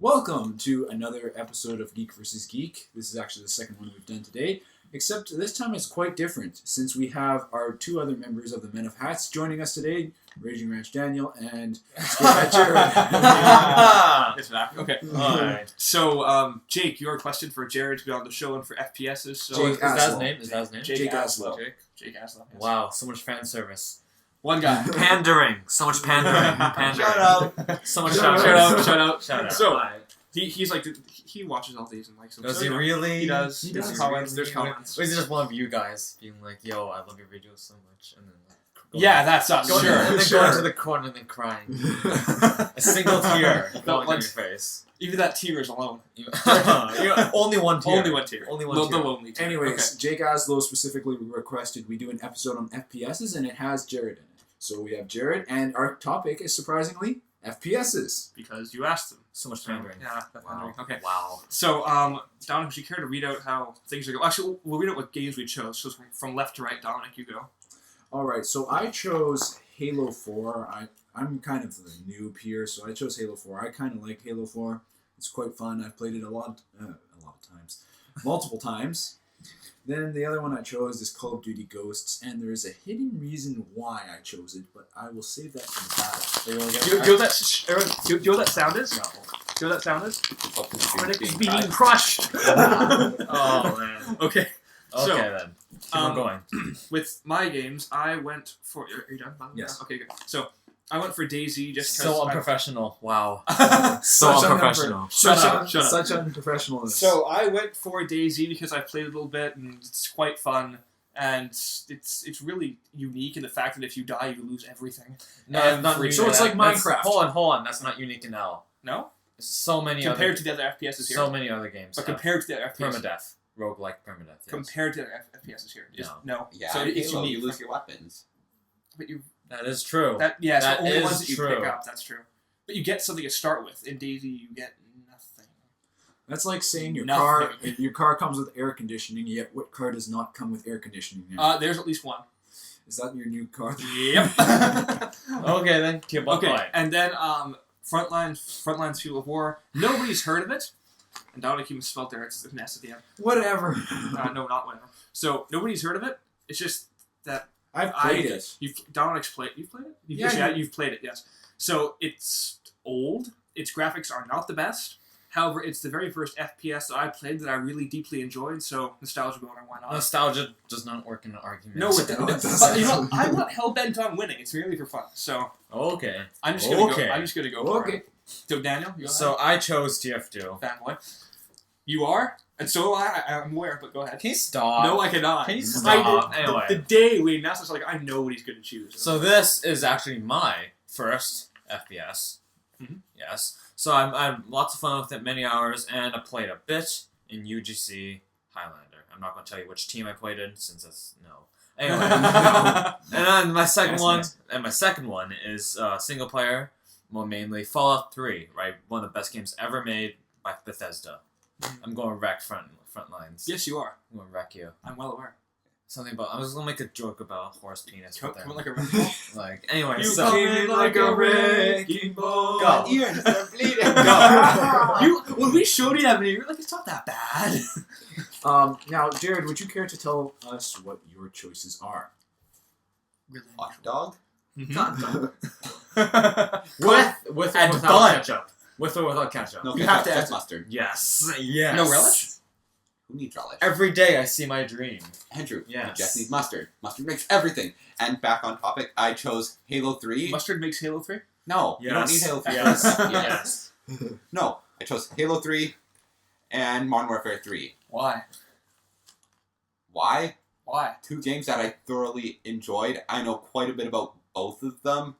Welcome to another episode of Geek vs. Geek. This is actually the second one we've done today, except this time it's quite different since we have our two other members of the Men of Hats joining us today, Raging Ranch Daniel and Jared. It's back. Okay. Alright. So, Jake, you requested for Jared to be on the show and for FPSs. So Jake Is that his name? Is that his name? Jake Aslow. Jake Aslow. Yes. Wow, so much fan service. One guy. Pandering. So much pandering. Shout out. So much Shout out. Shout out. Shout out. So, he's like, he watches all these and likes them. Does so, he really? He does. He There's does. comments. There's comments. Or is it just one of you guys being like, yo, I love your videos so much, and then like, Yeah, that's us. going, Sure. and then Sure. going to the corner and then crying. A single tear going down your face. Even that tear is alone. Only one tear. Only one tear. Only one The tear. lonely tear. Anyways, Jake Aslow specifically requested we do an episode on FPSs, and it has Jared in it. So we have Jared, and our topic is surprisingly FPSs. Because you asked them. So much pandering. Yeah, that's Wow. pandering. Okay. Wow. So, Dominic, would you care to read out how things are going? Actually, we'll read out what games we chose. So from left to right, Dominic, you go. Alright, so I chose Halo 4. I'm kind of the noob here, so I chose Halo 4. I kind of like Halo 4. It's quite fun. I've played it a lot of times. Multiple times. Then the other one I chose is Call of Duty Ghosts, and there is a hidden reason why I chose it, but I will save that for the battle. So you want to Do you know what that sound is? No. Do you know what that sound is? When it's Being being crushed. Oh, man. Okay. Okay, So, then. Keep on going. With my games, I went for. Are you done? Yes. Okay, good. So, I went for Dayz just So because. unprofessional. Wow. So Such unprofessional. Shut up. Such unprofessionalness. So I went for Dayz because I played a little bit and it's quite fun. And it's really unique in the fact that if you die, you lose everything. No, And not free- unique. So it's like That's- Minecraft. Hold on. That's not unique in L. No? So many Compared other, to the other FPSs here. so many other games. But have compared to the other FPSs. permadeath, roguelike permadeath. Yes. Compared to the other FPSs here. Just, no. Yeah, So it's Halo, unique. you lose your weapons. But you. That is true. Yeah, it's That the only is ones that you true. pick up. That's true. But you get something to start with. In Dayz, you get nothing. That's like saying your Nothing. car comes with air conditioning, yet what car does not come with air conditioning now? There's at least one. Is that your new car? Yep. Okay, then keep on Okay, going. and then Frontlines Fuel of War. Nobody's heard of it. And Dominic even spelled there. It's an S at the end. Whatever. No, not whatever. So nobody's heard of it. It's just that I've played it. Dominic's played. You've played it. You've played it. Yes. So it's old. Its graphics are not the best. However, it's the very first FPS that I played that I really deeply enjoyed. So nostalgia going, why not? Nostalgia does not work in an argument. No, it No, it doesn't. doesn't. But, you know, I'm not hell bent on winning. It's merely for fun. So Okay. I'm just gonna Okay. go. I'm just gonna go for Okay. it. So Daniel, you So I chose TF2. fanboy. You are, and so I'm aware. But go ahead. Can you stop? No, I cannot. Can you I stop? did- Anyway. the day we announced this, like I know what he's gonna choose. So this is actually my first FPS. Mhm. Yes. So I had lots of fun with it, many hours, and I played a bit in UGC Highlander. I'm not going to tell you which team I played in, since that's no. Anyway, and then my second one is single player, more mainly Fallout 3, right? One of the best games ever made by Bethesda. I'm going to wreck Frontlines. Yes, you are. I'm going to wreck you. I'm well aware. Something about I was going to make a joke about horse penis. Come but come then- like a wrecking ball. like anyway, You so came in like a wrecking ball. Go. Ears are bleeding. You when we showed you that video, you were like, it's not that bad. Now, Jared, would you care to tell us what your choices are? Really? Hot dog? with or And without bun. ketchup. With or without ketchup. No, You ketchup, have to just add- mustard. Yes. Yes. No relish? Who needs relish? Every day I see my dream. Andrew, Yes. you just need mustard. Mustard makes everything. And back on topic, I chose Halo 3. Mustard makes Halo 3? No, you don't need Halo 3. Yes. Yes. No, I chose Halo 3 and Modern Warfare 3. Why? Why? Why? Two games that I thoroughly enjoyed. I know quite a bit about both of them.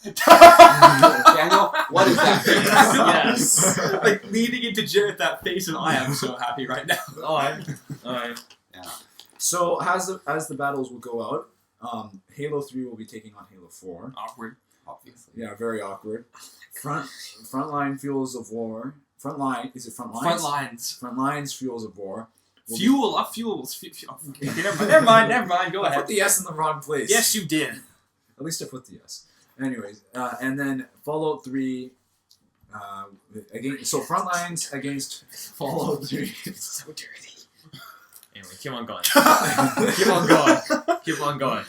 Daniel, what is that face? Yes. Like leaning into Jared that face, and I am so happy right now. Alright. Alright. Yeah. So, as the battles will go out, Halo 3 will be taking on Halo 4. Awkward. Obviously. Yeah, very awkward. Frontline Fuels of War. Frontline, is it Frontlines? Frontlines. Frontlines Fuels of War. Fuels. Okay, never mind. Go I put ahead. the S in the wrong place. Yes, you did. At least I put the S. Anyways, and then Fallout 3 So Frontlines against Fallout 3. So dirty. Anyway, keep on going. Keep on going. Keep on going.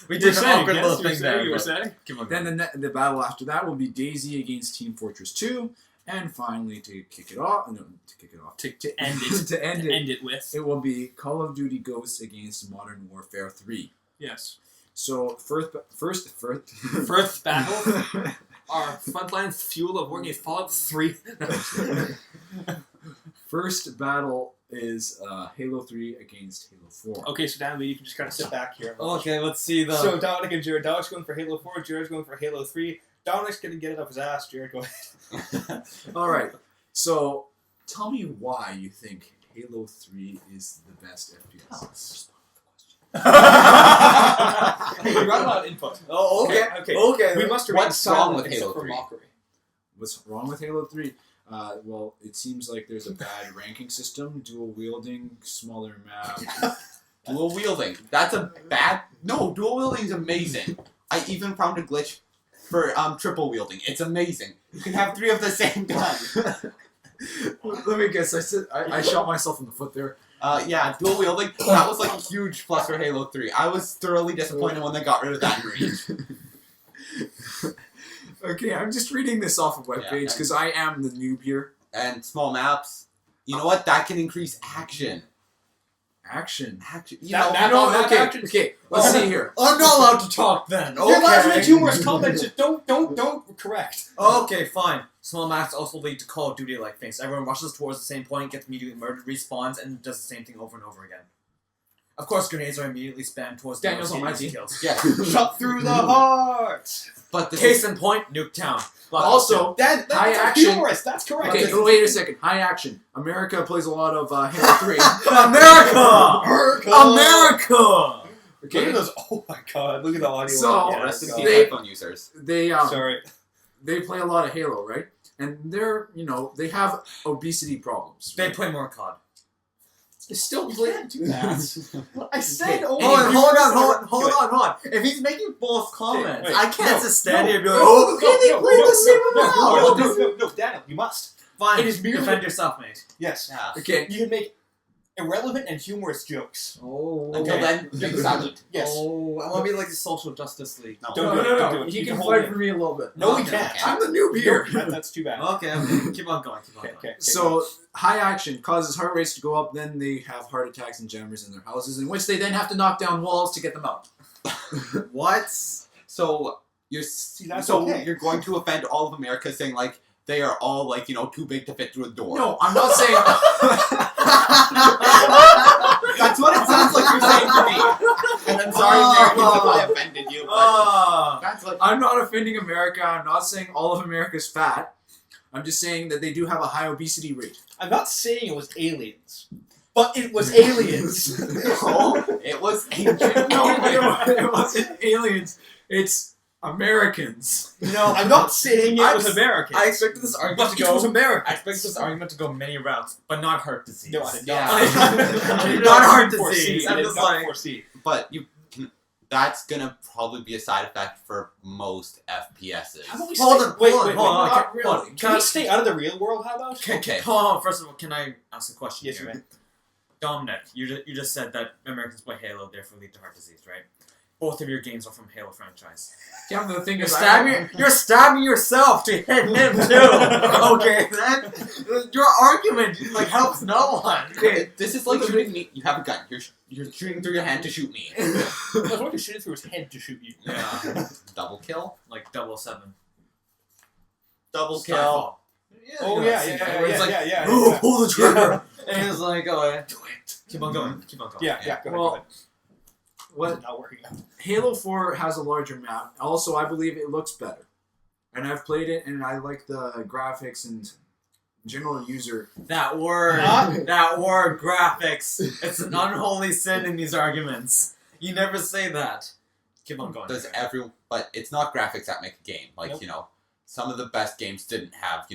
We did an awkward little thing there. You were but saying? Keep on going. Then the battle after that will be Dayz against Team Fortress 2, and finally to end it with. it will be Call of Duty Ghosts against Modern Warfare 3. Yes. So first battle. Our Frontlines fuel of working Fallout 3. First battle is Halo 3 against Halo 4. Okay, so Dan, you can just kind of sit back here. Okay, let's see the... So Dominic and Jared. Dominic's going for Halo 4. Jared's going for Halo 3. Dominic's going to get it up his ass. Jared, go ahead. All right. So tell me why you think Halo 3 is the best FPS. Hey, you got a lot of input. Oh, okay. Okay. We must remain What's wrong silent with except Halo for 3? mockery. What's wrong with Halo 3? Well, it seems like there's a bad ranking system, dual wielding, smaller map. Dual wielding. That's a bad... No, dual wielding is amazing. I even found a glitch for triple wielding. It's amazing. You can have 3 of the same gun. Let me guess. I shot myself in the foot there. Yeah, dual wielding. That was like a huge plus for Halo 3. I was thoroughly disappointed when they got rid of that range. Okay, I'm just reading this off of webpage because I am the noob here. And small maps. You know what? That can increase action. Action. You That- know, that- No, that okay, action- okay. Let's see here. I'm not allowed to talk then. You're allowed to make Okay. humorous comments. Just don't correct. Okay, fine. Small maps also lead to Call of Duty-like things. Everyone rushes towards the same point, gets immediately murdered, respawns, and does the same thing over and over again. Of course, grenades are immediately spammed towards the Daniel's on my team. kills. yeah. Shot through the heart. But this Case is, in point, Nuketown. Black Ops Also, That's high not action. humorous. That's correct. Okay, wait a second. High action. America plays a lot of Halo 3. America! America! America! Look Okay, at those. Oh my god. Look at the audio. So, Yeah, rest in God. peace, They- iPhone users. they Sorry. they play a lot of Halo, right? And they have obesity problems. They right? play more COD. They still You play. can't do that. I said, Okay. oh, Hold on. If he's making both comments, wait, I can't just stand here and be like, Oh, okay, they play the same amount. No, Daniel, you must. fine, It is merely- defend yourself, mate. Yes. Yeah. Okay. You can make irrelevant and humorous jokes. Oh. Until then, being silent. Yes. Oh, I want to be like the Social Justice League. No. Don't do it. Don't do it. He You can hold fight it. for me a little bit. No, he Okay, can't. okay. I'm the noob here. That's too bad. Okay, keep on going. Okay. So high action causes heart rates to go up. Then they have heart attacks and jammers in their houses, in which they then have to knock down walls to get them out. What? So that's so okay. you're going to offend all of America, saying like they are all like too big to fit through a door. No, I'm not saying. That's what it sounds like you're saying to me. And I'm sorry, Americans, if I offended you. But that's what. I'm not offending America. I'm not saying all of America's fat. I'm just saying that they do have a high obesity rate. I'm not saying it was aliens, but it was aliens. No, it was ancient. No, it wasn't aliens. It's Americans. No, I'm not saying it was American. I expected this argument But to it go. was American. I expected this argument to go many routes, but not heart disease. No, I did Yeah. not. I did not heart foresee. disease. I I'm did just not like, foresee. But you can. That's gonna probably be a side effect for most FPSs. How about we Hold stay- on, wait, hold on, wait, hold on. not Can- really. hold on. Can we stay out of the real world? How about? Okay. Hold on. First of all, can I ask a question? Yes, here? man. Dominic, you just said that Americans play Halo, therefore lead to heart disease, right? Both of your games are from Halo franchise. Yeah, the thing You're is, stabbing yourself to hit him too. Okay, your argument helps no one. Okay, this is like shooting me. You have a gun. You're shooting through your hand to shoot me. I was going to shoot it through his head to shoot you. Yeah, Double kill. like 007. Double Skyfall. Oh yeah. Pull the trigger. And it's like, oh, do it. Keep on going. Yeah. Go Well, ahead. what Not working out. Halo 4 has a larger map. Also, I believe it looks better. And I've played it, and I like the graphics and general user. That word, graphics. It's an unholy sin in these arguments. You never say that. Keep on going. But it's not graphics that make a game. Like Nope. some of the best games didn't have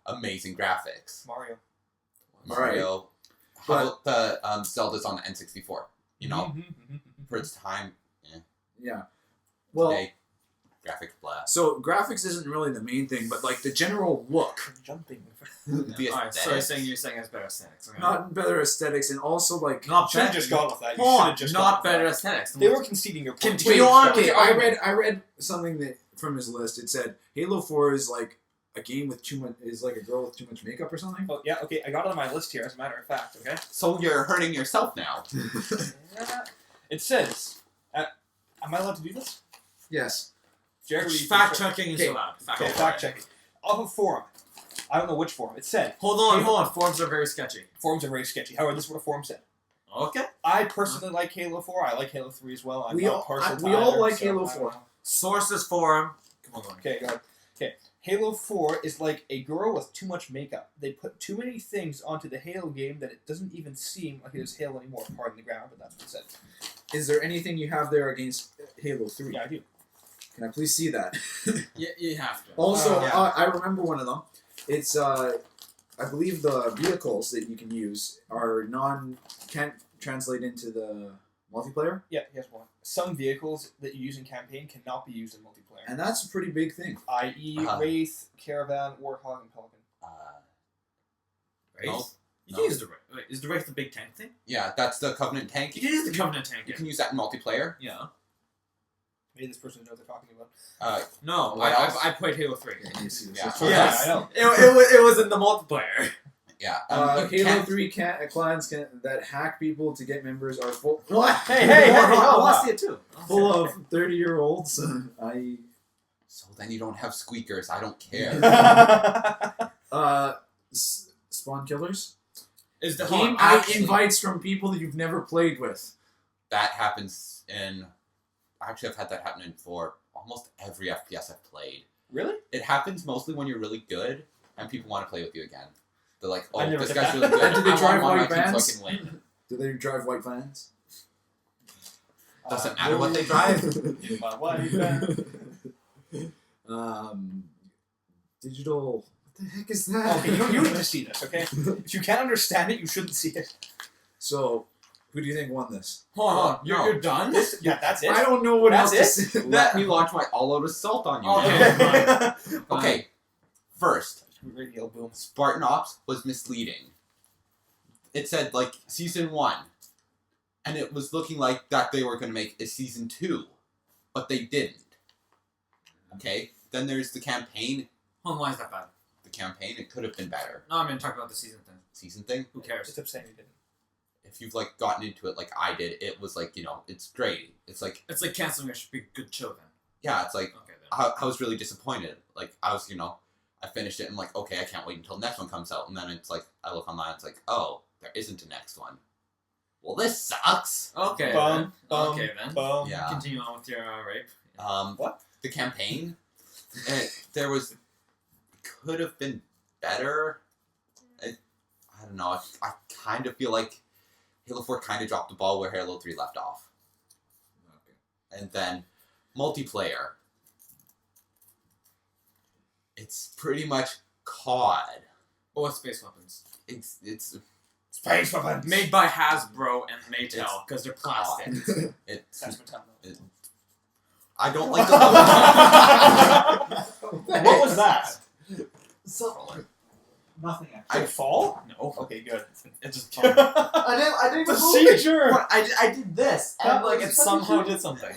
amazing graphics. Mario. Mario. But- How about the Zelda's on the N64? Mm-hmm. For its time. Yeah. Well, Today. Graphics blah. So graphics isn't really the main thing, but like the general look, Jumping. The Alright, so aesthetics. you're saying it's better aesthetics. Okay. not better aesthetics, and also like. Not Should have better. just gone with that. You Hold should on, have just not gone with better that. aesthetics. They were conceding your point. Continue Wait, on. okay, I read something that from his list. It said Halo 4 is like a game with too much, is like a girl with too much makeup or something. Oh, yeah, okay, I got it on my list here, as a matter of fact, okay? So you're hurting yourself now. It says, am I allowed to do this? Yes. Jerry, Fact checking is Okay. allowed. Okay, fact checking. Off of forum. I don't know which forum. It said, Hold on. Forms are very sketchy. forums are very sketchy. However, this is what a forum said. Okay. I personally like Halo 4. I like Halo 3 as well. I'm We not all- partial to we all either, like so Halo I don't 4. know. Sources forum. Come on. Okay, go ahead. Okay, Halo 4 is like a girl with too much makeup. They put too many things onto the Halo game that it doesn't even seem like it is Halo anymore. Pardon the grammar, but that's what it said. Is there anything you have there against Halo 3? Yeah, I do. Can I please see that? You have to. Also, Yeah. I remember one of them. It's I believe the vehicles that you can use are can't translate into the multiplayer, Yeah, here's one. Some vehicles that you use in campaign cannot be used in multiplayer. and that's a pretty big thing. I.e. Wraith, Caravan, Warthog, and Pelican. Wraith? No. You can use the Wraith. Wait, is the Wraith the big tank thing? Yeah, that's the Covenant tank. You can use the Covenant tank. You can use that in multiplayer. Yeah. Maybe this person knows what they're talking about. No, What else? I played Halo 3. Can you see this? Yeah. It's- Yes. Yeah, I know. It was in the multiplayer. Yeah. Halo can't- 3 clans that hack people to get members are full. What? Hey, I oh, want to see it too. Full of 30-year-olds. I So then you don't have squeakers. I don't care. spawn killers. Is the Game actually- invites from people that you've never played with. That happens in. Actually, I've had that happen for almost every FPS I've played. Really? It happens mostly when you're really good and people want to play with you again. They're like, I "Oh, never this did guy's that. really good. And do they I want drive him on my white team vans? so I can win." Do they drive white vans? Doesn't matter what they drive. Digital. What the heck is that? Okay, you need to see this, okay? If you can't understand it, you shouldn't see it. So, who do you think won this? Hold on. No. You're done? Yeah, that's it. I don't know what That's else to say. Let me launch my all-out assault on you. Okay. now. Fine. Okay. First, Radio boom. Spartan Ops was misleading. It said like season 1, and it was looking like that they were going to make a season 2, but they didn't. Okay. Then there's the campaign. Hold on, why is that bad? The campaign, it could have been better. No, I'm going to talk about the season thing. Season thing. Who cares? Just upsetting you didn't. If you've like gotten into it like I did, it was like, you know, it's great. It's like, It's like canceling a good show then. yeah, it's like Okay then. I was really disappointed. Like I was, you know, I finished it and like, okay, I can't wait until the next one comes out. And then it's like, I look online, it's like, oh, there isn't a next one. Well, this sucks. Okay Bum, then. bum, Okay then. Bum. Yeah. Continue on with your rape. What? The campaign, could have been better. I don't know. I kind of feel like Halo 4 kind of dropped the ball where Halo 3 left off. Okay. And then multiplayer. It's pretty much COD. Oh, it's space weapons. It's Space weapons. Made by Hasbro and Mattel It's because they're plastic. it's That's what I'm I don't like the What was that? Nothing actually. Did it fall? No. Okay, good. It just I I didn't The seizure! I did this That and like was it such a somehow joke. did something.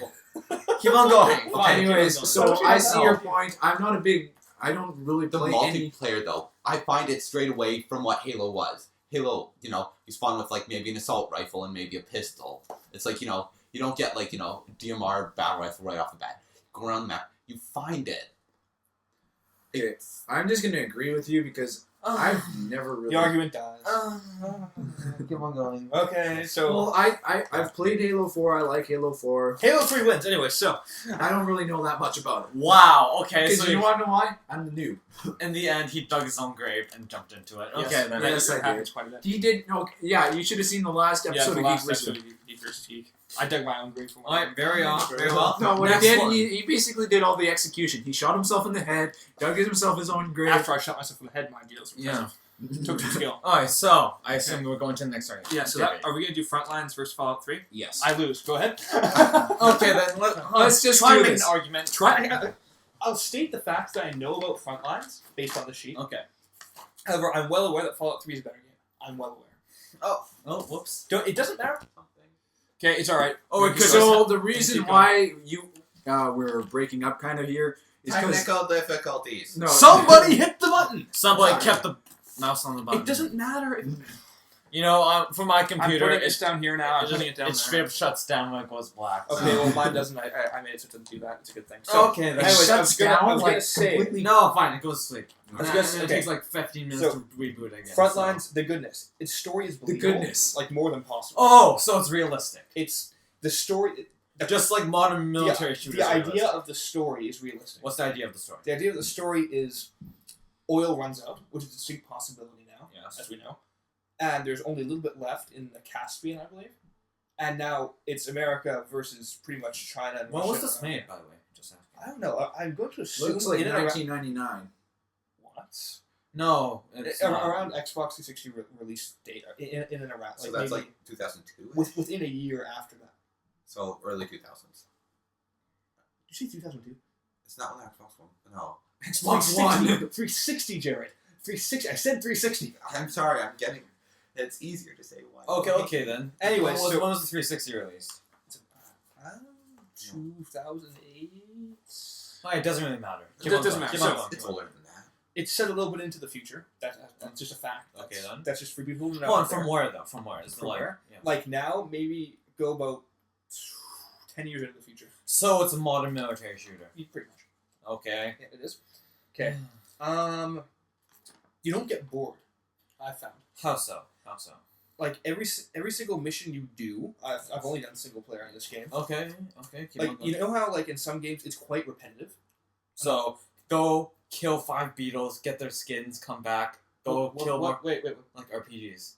Keep on going. Fine. Anyways, keep on so going. I see your point. I'm not a big. I don't really The play any. multiplayer though, I find it straight away from what Halo was. Halo, you know, you spawn with like maybe an assault rifle and maybe a pistol. It's like, you know, you don't get like, you know, DMR battle rifle right off the bat. You go around the map, you find it. Okay, I'm just gonna agree with you because I've never really. The argument dies. Keep on going. Okay, so Well, I've played Halo 4. I like Halo 4. Halo 3 wins. Anyway, so I don't really know that much about it. Wow. Okay. Because So you want to know why? I'm the noob. in the end, he dug his own grave and jumped into it. Yes. Okay then. Yes, I that did. happens quite a bit. He did. No, yeah, you should have seen the last Yeah, episode the of last Geek versus. episode of Geek versus Geek. I dug my own grave for one. Alright, very well. No, what Next he did, one. he basically did all the execution. He shot himself in the head, dug himself his own grave. After I shot myself in the head, mind you, that was Yeah. impressive. Took some skill. Alright, so I assume we're going to the next argument. Yeah, so are we going to do Frontlines versus Fallout 3? Yes. I lose. Go ahead. Okay, then Let's just try do to make this. an argument. I'll state the facts that I know about Frontlines based on the sheet. Okay. However, I'm well aware that Fallout 3 is a better game. I'm well aware. Oh, whoops. It doesn't matter. Okay, it's alright. Oh, it could So the reason keep why we're breaking up kind of here is because Technical difficulties. no, Somebody hit the button! Somebody kept the mouse on the button. It doesn't matter. You know, for my I'm computer, putting this down here now. I'm putting it down it there. straight up shuts down when it goes black. Okay, well mine doesn't. I made it so it doesn't do that. It's a good thing. So, Okay, then. anyways, I was shuts gonna, down I was gonna like say completely. No, fine, it goes to sleep. I was gonna say- It takes like 15 minutes So, to reboot again. Frontlines, the goodness. Its story is The believable. goodness. Like more than possible. Oh, so it's realistic. It's the story. Just like modern military shooters. The are idea realistic. of the story is realistic. What's the idea of the story? The idea of the story is oil runs out, which is a distinct possibility now, Yes. as we know. And there's only a little bit left in the Caspian, I believe. And now it's America versus pretty much China and When Russia. was this made, by the way? Just asking. I don't know. I'm going to assume Looks like in and around 1999. what? No, it's not. Around Xbox 360 release date, in and around. So like that's maybe like 2002. within a year after that. So early 2000s. Did you say 2002? It's not on the Xbox One. No. Xbox One. 360, Jared. 360. I said 360. I'm sorry. I'm getting. It's easier to say one. Okay then. Anyway, when was, so- when was the 360 released? 2008. Oh, it doesn't really matter. It doesn't matter. Keep So, on going. It's older than that. It's set a little bit into the future. That's just a fact. Okay, then. That's just for people to know. Hold on, out there. from where though? From where? Is the From like, where? Yeah. Like now, maybe go about 10 years into the future. So it's a modern military shooter. Pretty much. Okay. Yeah, it is. Okay. You don't get bored. I found. How so? How so? Like every single mission you do, I've only done single player in this game. Okay. Keep on Like going. you know how like in some games it's quite repetitive. So go kill 5 beetles, get their skins, come back. Go kill more Wait. like RPGs.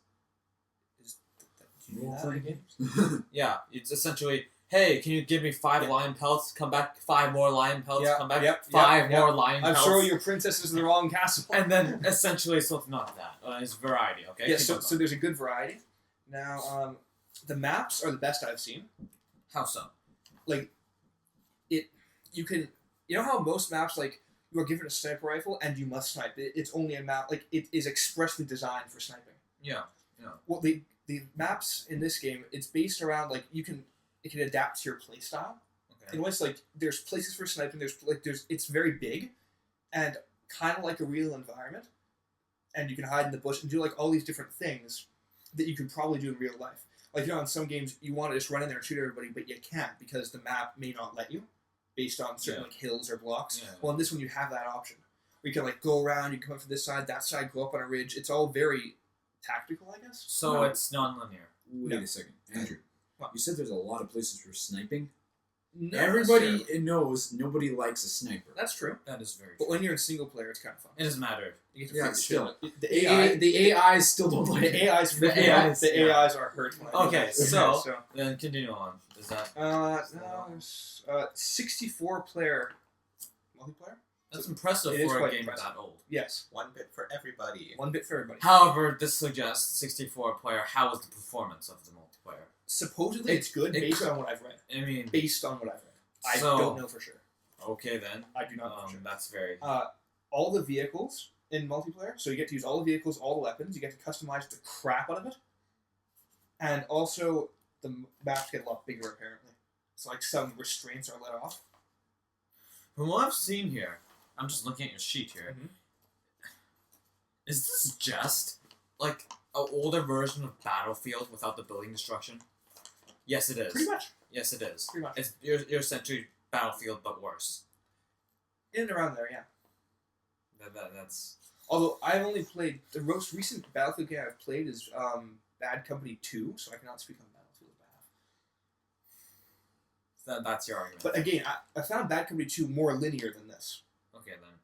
Do you do that in games? Yeah, it's essentially, hey, can you give me 5 lion pelts? Come back, 5 more lion pelts. Yeah, Come back, yep, 5 yep. more lion I'm pelts. sure your princess is in the wrong castle. And then essentially, so it's not that. It's variety. Okay. Yeah, Keep so on going. there's a good variety. Now, the maps are the best I've seen. How so? Like, you can, you know how most maps, like, you are given a sniper rifle and you must snipe. It's only a map, like, it is expressly designed for sniping. Yeah. Well, the maps in this game, it's based around, like, it can adapt to your playstyle. Okay. In which, like, there's places for sniping, it's very big, and kind of like a real environment, and you can hide in the bush and do, like, all these different things that you could probably do in real life. Like, you know, in some games, you want to just run in there and shoot everybody, but you can't, because the map may not let you, based on certain, like, hills or blocks. Yeah. Well, in this one, you have that option. Where you can, like, go around, you can come up from this side, that side, go up on a ridge. It's all very tactical, I guess. So No. it's non-linear. Wait No. a second, Andrew. What? You said there's a lot of places for sniping. Not Everybody necessarily. knows nobody likes a sniper. That's true. That is very But true. when you're in single player, it's kind of fun. It doesn't matter. You get to Yeah, freak the still. shit out. The AI, The AIs still don't like it. the AIs, The AIs, the yeah. AIs are hurt. When I do Okay, this. so then continue on. Is that no, there's 64 player multiplayer. that's impressive It is for a quite game impressive. that old? Yes, 1 bit for everybody. 1 bit for everybody. However, this suggests 64 player. How is the performance of the multiplayer? Supposedly, it's good it based could- on what I've read. I mean, Based on what I've read, I So- don't know for sure. okay then. I do not know for sure. That's very. All the vehicles in multiplayer, so you get to use all the vehicles, all the weapons. You get to customize the crap out of it, and also the maps get a lot bigger apparently. So like some restraints are let off. From what I've seen here, I'm just looking at your sheet here. Mhm. Is this just like an older version of Battlefield without the building destruction? Yes, it is. Pretty much. Yes, it is. Pretty much. It's you're essentially Battlefield but worse. In and around there, yeah. That's Although I've only played the most recent Battlefield game I've played is Bad Company 2, so I cannot speak on Battlefield's behalf. that's your argument. But again, I found Bad Company 2 more linear than this. Okay then.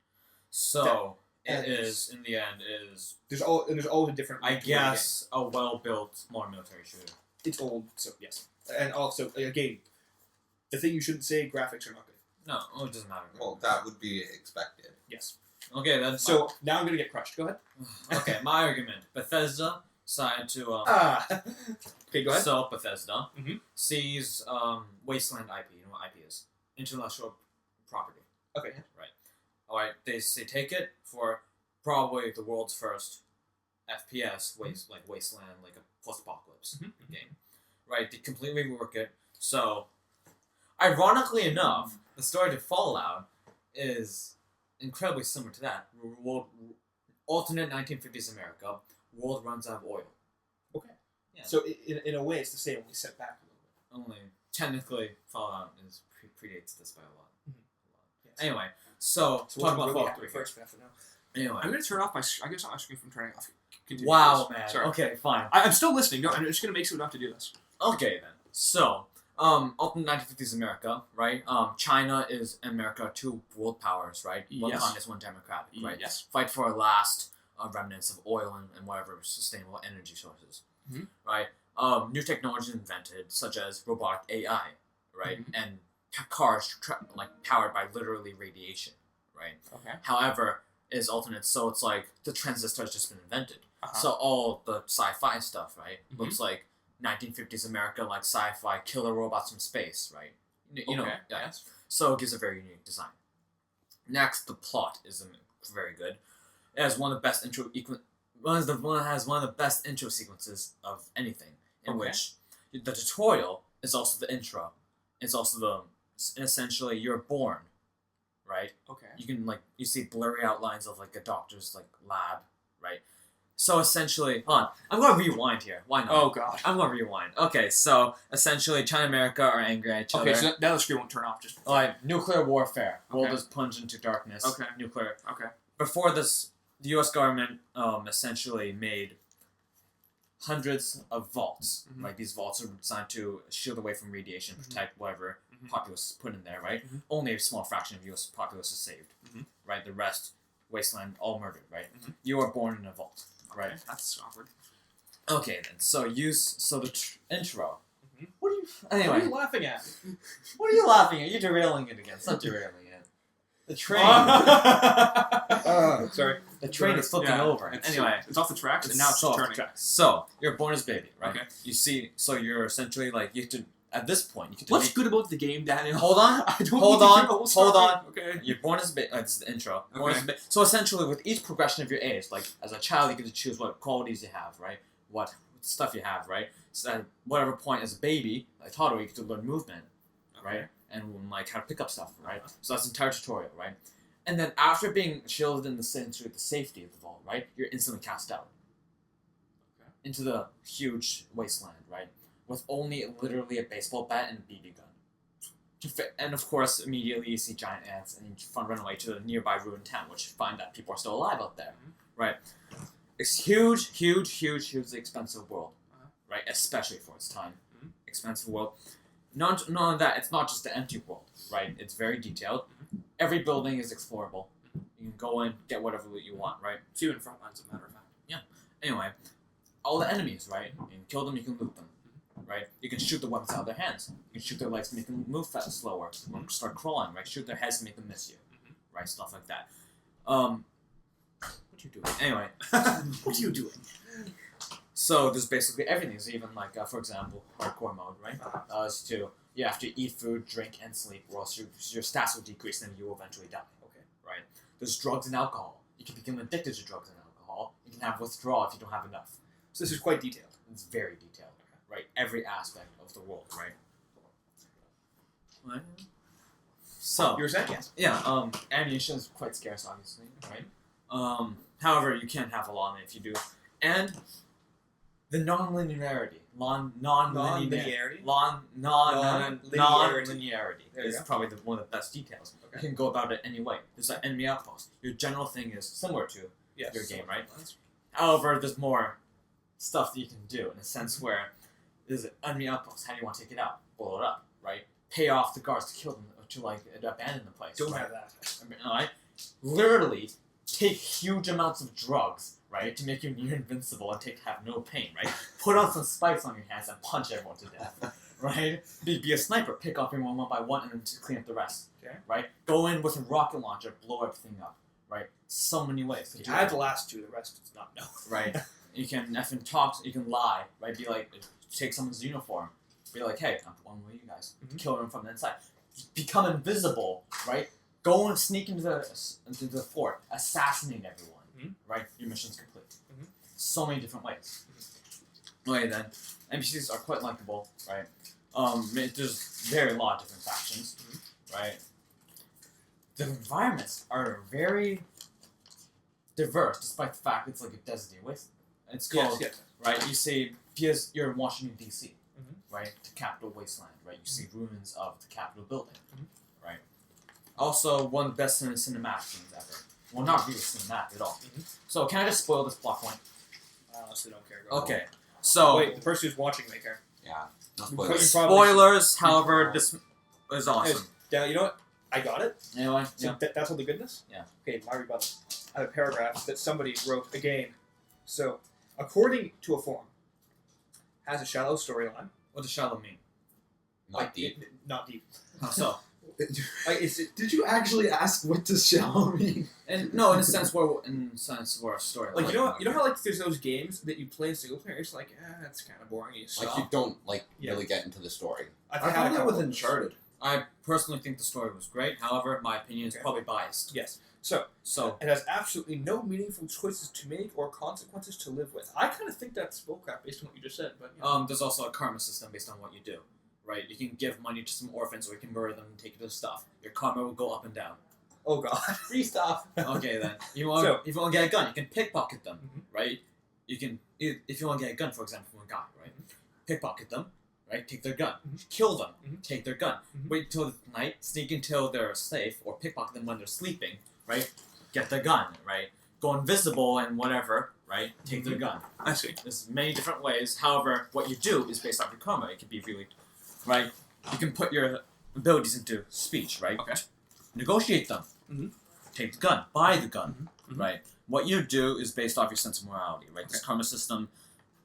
So That it is- is in the end is There's always a different. I way to play the game. guess a well built modern military shooter. It's old, so yes. And also again, the thing you shouldn't say: graphics are not good. No, it doesn't matter. Well, that would be expected. Yes. Okay, then. So now I'm gonna get crushed. Go ahead. Okay, my argument. Bethesda decided to. Okay, go ahead. So Bethesda Mhm. sees Wasteland IP. You know what IP is? Intellectual property. Okay. Alright, they take it for probably the world's first FPS, Wasteland, like a post-apocalypse game. Right, they completely rework it. So, ironically enough, the story to Fallout is incredibly similar to that. Alternate 1950s America, world runs out of oil. Okay. Yeah. So in a way, it's the same. Only set back a little bit. Only technically, Fallout predates this by a lot. Yes. Anyway, so talk about Fallout 3 first, but now. Anyway, I'm gonna turn off my. I guess my screen from turning off. Continue, wow, please. man. Sorry. Okay, fine. I'm still listening. No, I'm just gonna make sure we don't have to do this. Okay then. So, alternate 1950s America, right? China is America, two world powers, right? One Yes. communist, one democratic, right? Yes. Fight for our last remnants of oil and whatever sustainable energy sources, Mhm. right? New technologies invented, such as robotic AI, right? Mhm. And cars powered by literally radiation, right? Okay. However, is alternate, so it's like the transistor has just been invented. Uh-huh. So all the sci-fi stuff, right, Mhm. looks like 1950s America, like sci-fi killer robots from space, right? You know, Okay, yeah. yes. So it gives a very unique design. Next, the plot is very good. It has one of the best has one of the best intro sequences of anything, in Okay. which the tutorial is also the intro. It's also essentially you're born, right? Okay. You can you see blurry outlines of a doctor's lab, right? So essentially, hold on, I'm gonna rewind here. Why not? Oh god. I'm gonna rewind. Okay, so essentially, China and America are angry at each other. Okay, so now the screen won't turn off. Just Nuclear warfare. World Okay. is plunged into darkness. Okay. Nuclear. okay. Before this, the U.S. government essentially made hundreds of vaults. Mhm. Like these vaults are designed to shield away from radiation, protect whatever Mhm. populace is put in there. Right. Mhm. Only a small fraction of U.S. populace is saved. Mhm. Right. The rest, wasteland, all murdered. Right. Mhm. You are born in a vault. Right. Okay, that's awkward. Okay then. So the intro. Mhm. What are you? What Anyway. are you laughing at? What are you laughing at? You're derailing it again. Stop derailing it. The train. Sorry. The train is flipping over. Anyway, it's off the tracks and now it's off the turning. tracks. So you're born as a baby, right? Okay. You see, so you're essentially you have to. At this point, you get to. What's good about the game, Daniel? Hold on. I don't Hold need to on, hear the whole hold story. on. Okay. You're born as a baby. This is the intro. Born Okay. as a so essentially, with each progression of your age, as a child, you get to choose what qualities you have, right? What stuff you have, right? So at whatever point as a baby, toddler, you get to learn movement, right? And how to pick up stuff, right? So that's the entire tutorial, right? And then after being shielded in the safety of the vault, right, you're instantly cast out into the huge wasteland, right, with only literally a baseball bat and a BB gun. And of course, immediately you see giant ants, and you run away to the nearby ruined town, which you find that people are still alive out there, right? It's hugely expensive world, right? Especially for its time, expensive world. Not only that, it's not just an empty world, right? It's very detailed. Every building is explorable. You can go in, get whatever loot you want, right? It's even Frontlines, as a matter of fact. Yeah. Anyway, all the enemies, right? You can kill them, you can loot them, right? You can shoot the weapons out of their hands. You can shoot their legs to make them move slower, or start crawling, right? Shoot their heads to make them miss you, right? Stuff like that. What are you doing? Anyway, What are you doing? so there's basically everything. There's even for example, hardcore mode, right? You have to eat food, drink, and sleep, or else your stats will decrease, and you will eventually die. Okay, right? There's drugs and alcohol. You can become addicted to drugs and alcohol. You can have withdrawal if you don't have enough. So this is quite detailed. It's very detailed, right? Every aspect of the world, right? What? So You were saying yes. yeah, ammunition is quite scarce, obviously, right? However, you can have a lot of it if you do, and the non-linearity, non-linearity is probably one of the best details. Okay. You can go about it any way. There's an enemy outpost. Your general thing is similar to Yes. your game, right? However, there's more stuff that you can do in a sense where there's an enemy outpost. How do you want to take it out? Blow it up, right? Pay off the guards to kill them, or to abandon the place. Don't right? have that. Right? Literally take huge amounts of drugs, right, to make you near invincible and have no pain, right? Put on some spikes on your hands and punch everyone to death, right? Be a sniper, pick off everyone one by one and then to clean up the rest, Okay. right? Go in with a rocket launcher, blow everything up, right? So many ways. To do Add it. the last two, the rest is not known. Right. You can effing talk. You can lie. Right. Be like, take someone's uniform. Be like, hey, I'm one of you guys. Kill them from the inside. Become invisible. Right. Go and sneak into the fort. Assassinate everyone. Right. Your mission's complete. So many different ways. Okay then. NPCs are quite likable. Right. There's a lot of different factions. Right. The environments are very diverse, despite the fact it's like a deserty wasteland. It's called, right, you see, because you're in Washington, D.C., right, the capital wasteland, right, you see ruins of the Capitol building, right. Also, one of the best cinematic scenes ever. Well, not really cinematic at all. So, can I just spoil this plot point? So don't care. Go Okay, so... Wait, the person who's watching may care. Yeah. No Spoilers. Spoilers, however, this is awesome. Yeah, you know what? I got it. Anyway, So that's all the goodness? Yeah. Okay, my rebuttal. I have a paragraph that somebody wrote again. So, according to a forum, has a shallow storyline. What does shallow mean? Not deep. Not deep. How so? Did you actually ask what does shallow mean? And no, in a sense where a story. Like you know how like there's those games that you play in single player. It's like that's kind of boring. You stop. Like you don't really get into the story. I found that with Uncharted. I personally think the story was great. However, my opinion is probably biased. Yes. So it has absolutely no meaningful choices to make or consequences to live with. I kind of think that's bullcrap based on what you just said. But there's also a karma system based on what you do. Right, you can give money to some orphans, or you can murder them and take their stuff. Your karma will go up and down. Oh god, Free stuff. Okay then, if you want to get a gun, you can pickpocket them. Right, you can if you want to get a gun, for example, from a guy, right, pickpocket them, right, take their gun, kill them, take their gun, wait till night, sneak until they're safe, or pickpocket them when they're sleeping, right, get their gun, right, go invisible and whatever, right, take their gun. I see. There's many different ways. However, what you do is based off your karma. It can be really right? You can put your abilities into speech, right? Okay. Negotiate them. Take the gun. Buy the gun, right? What you do is based off your sense of morality, right? This karma system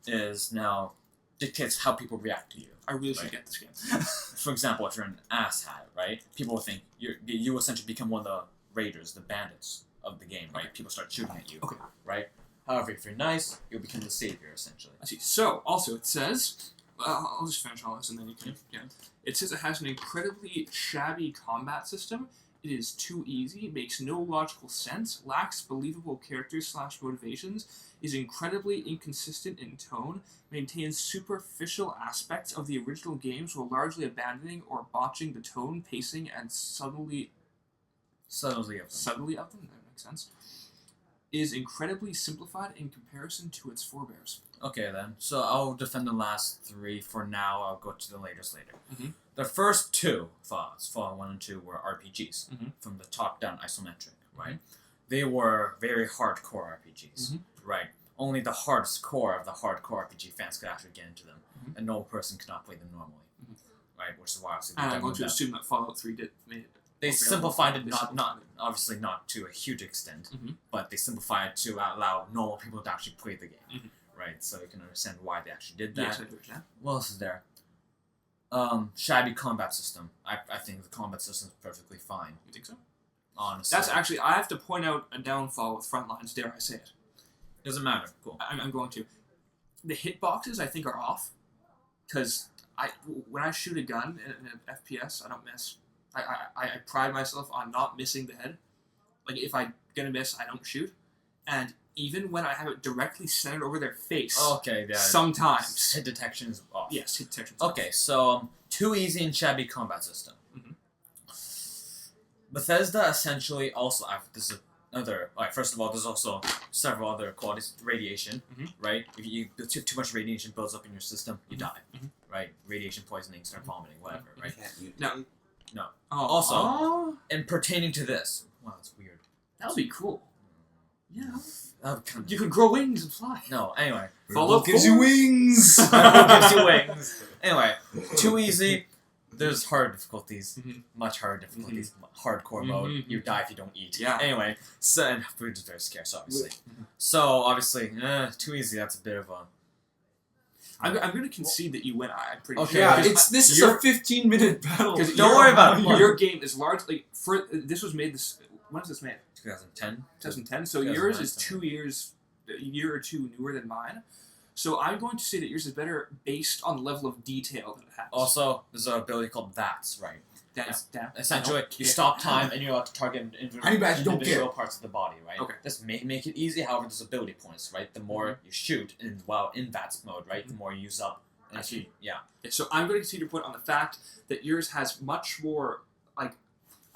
is now dictates how people react to you. I really should get this game. For example, if you're an asshat, right? People will think you essentially become one of the raiders, the bandits of the game, right? People start shooting at you, right? However, if you're nice, you'll become the savior, essentially. I see. So, also, it says... I'll just finish all this and then you can... Yeah. It says it has an incredibly shabby combat system. It is too easy, makes no logical sense, lacks believable characters / motivations, is incredibly inconsistent in tone, maintains superficial aspects of the original games while largely abandoning or botching the tone, pacing, and subtlety of them. That makes sense. Is incredibly simplified in comparison to its forebears. Okay then, so I'll defend the last three for now. I'll go to the latest later. The first two Fallout 1 and 2 were RPGs from the top down isometric, right? They were very hardcore RPGs, right? Only the hardcore of the hardcore RPG fans could actually get into them, and no person could not play them normally, right? Which is why I'm going to assume that Fallout 3 made it. They simplified it, not obviously not to a huge extent, but they simplified it to allow normal people to actually play the game, right? So you can understand why they actually did that. Yes, I understand. What else is there? Shabby combat system. I think the combat system is perfectly fine. You think so? Honestly. That's actually, I have to point out a downfall with Frontlines, dare I say it. Doesn't matter. Cool. I'm going to. The hitboxes, I think, are off. Because when I shoot a gun in an FPS, I don't miss. I pride myself on not missing the head. Like, if I'm gonna miss, I don't shoot. And even when I have it directly centered over their face, sometimes hit detection is off. Yes, hit detection. Okay, so too easy and shabby combat system. Bethesda essentially also this is another. Like, first of all, there's also several other qualities. Radiation, right? If you too much radiation builds up in your system, you die, right? Radiation poisoning, start vomiting, whatever, right? No. Also, and pertaining to this, wow, that's weird. That would be cool. Yeah. You could grow wings and fly. No, anyway. Fallout gives you wings! Gives you wings. Anyway, too easy. There's hard difficulties. Much harder difficulties. Hardcore mode. You die if you don't eat. Yeah. Anyway, so, and food is very scarce, obviously. So, obviously, too easy. That's a bit of a... I'm going to concede that you win. I'm pretty sure. Yeah, this is a 15-minute battle. Don't worry about it. Your game is largely... This was made When was this made? 2010. 2010. So yours is 2 years, a year or two newer than mine. So I'm going to say that yours is better based on the level of detail that it has. Also, there's an ability called VATS, right? Essentially, you stop time and you're allowed to target individual parts of the body, right? Okay. This may make it easy, however, there's ability points, right? The more you shoot in VATS mode, right, the more you use up. Actually, yeah. So I'm going to concede your point on the fact that yours has much more, like,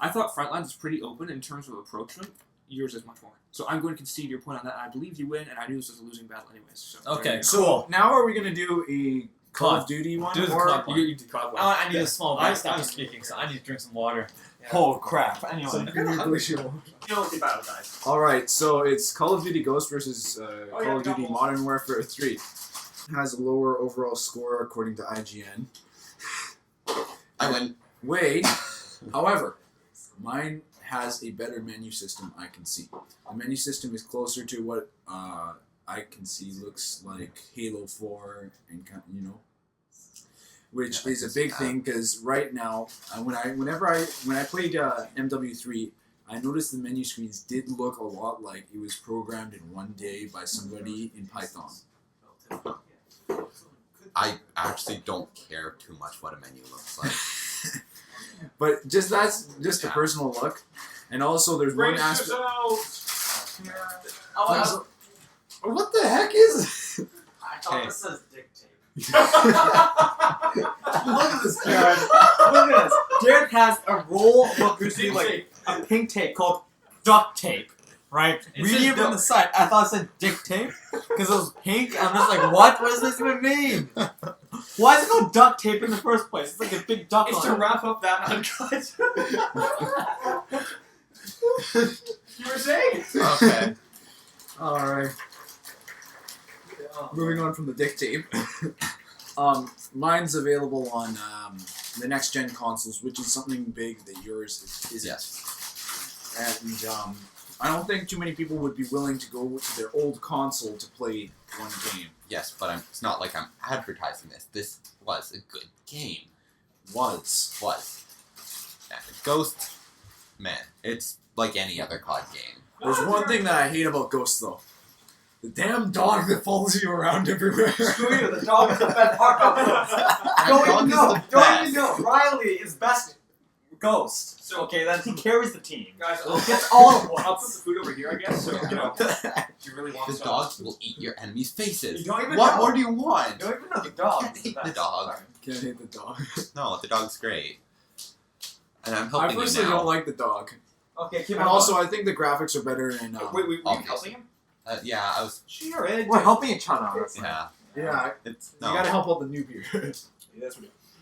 I thought Frontlines was pretty open in terms of approachment. Yours is much more. So I'm going to concede your point on that. I believe you win, and I knew this was a losing battle anyways. So Okay, So now are we going to do a Call of Duty one? Do the or COD one. You do COD one. I need a small break. Stop speaking, so I need to drink some water. Yeah. Oh crap! Anyway, So battle, guys. all right, so it's Call of Duty Ghost versus Call of we got Duty both. Modern Warfare 3. Has a lower overall score according to IGN. I win. Wade, however, mine has a better menu system I can see. The menu system is closer to what I can see looks like Halo 4 and which is a big thing because right now when I played MW3, I noticed the menu screens did look a lot like it was programmed in one day by somebody in Python. I actually don't care too much what a menu looks like. But that's just a personal look, and also there's one aspect. What the heck is it? I thought this says dick tape. Look at this, Jared. Look at this. Jared has a roll of what used to be like a pink tape called duct tape. Right? Reading it from the side, I thought it said dick tape because it was pink. I'm just like, what? What does this even mean? Why is it called duct tape in the first place? It's like a big duck. It's to wrap up that uncut. You were saying? okay. Alright. Moving on from the dick tape. Mine's available on the next gen consoles, which is something big that yours isn't. Yes. And I don't think too many people would be willing to go to their old console to play one game. Yes, but it's not like I'm advertising this. This was a good game. Was. Yeah, Ghost, man, it's like any other COD game. There's one thing that I hate about Ghost, though. The damn dog that follows you around everywhere. Screw you, the dog is the best part of Ghost. Don't even know. Riley is best Ghost. So, okay, then he carries the team. Guys, Gets all of I'll put the food over here, I guess. So, you know, if you really want The some. dogs will eat your enemies' faces. You don't even What know. more do you want? You don't even know the dog. Can't hate the dog. Can't hate the dog. No, the dog's great. And I'm I helping you personally now. don't like the dog. Okay, keep And on also, going. I think the graphics are better in... Wait, were you obviously. helping him? Yeah, I was. Sure, Ed. We're helping each other, honestly. Yeah, Yeah, it's you gotta help out the noob here. Yeah, that's what it is.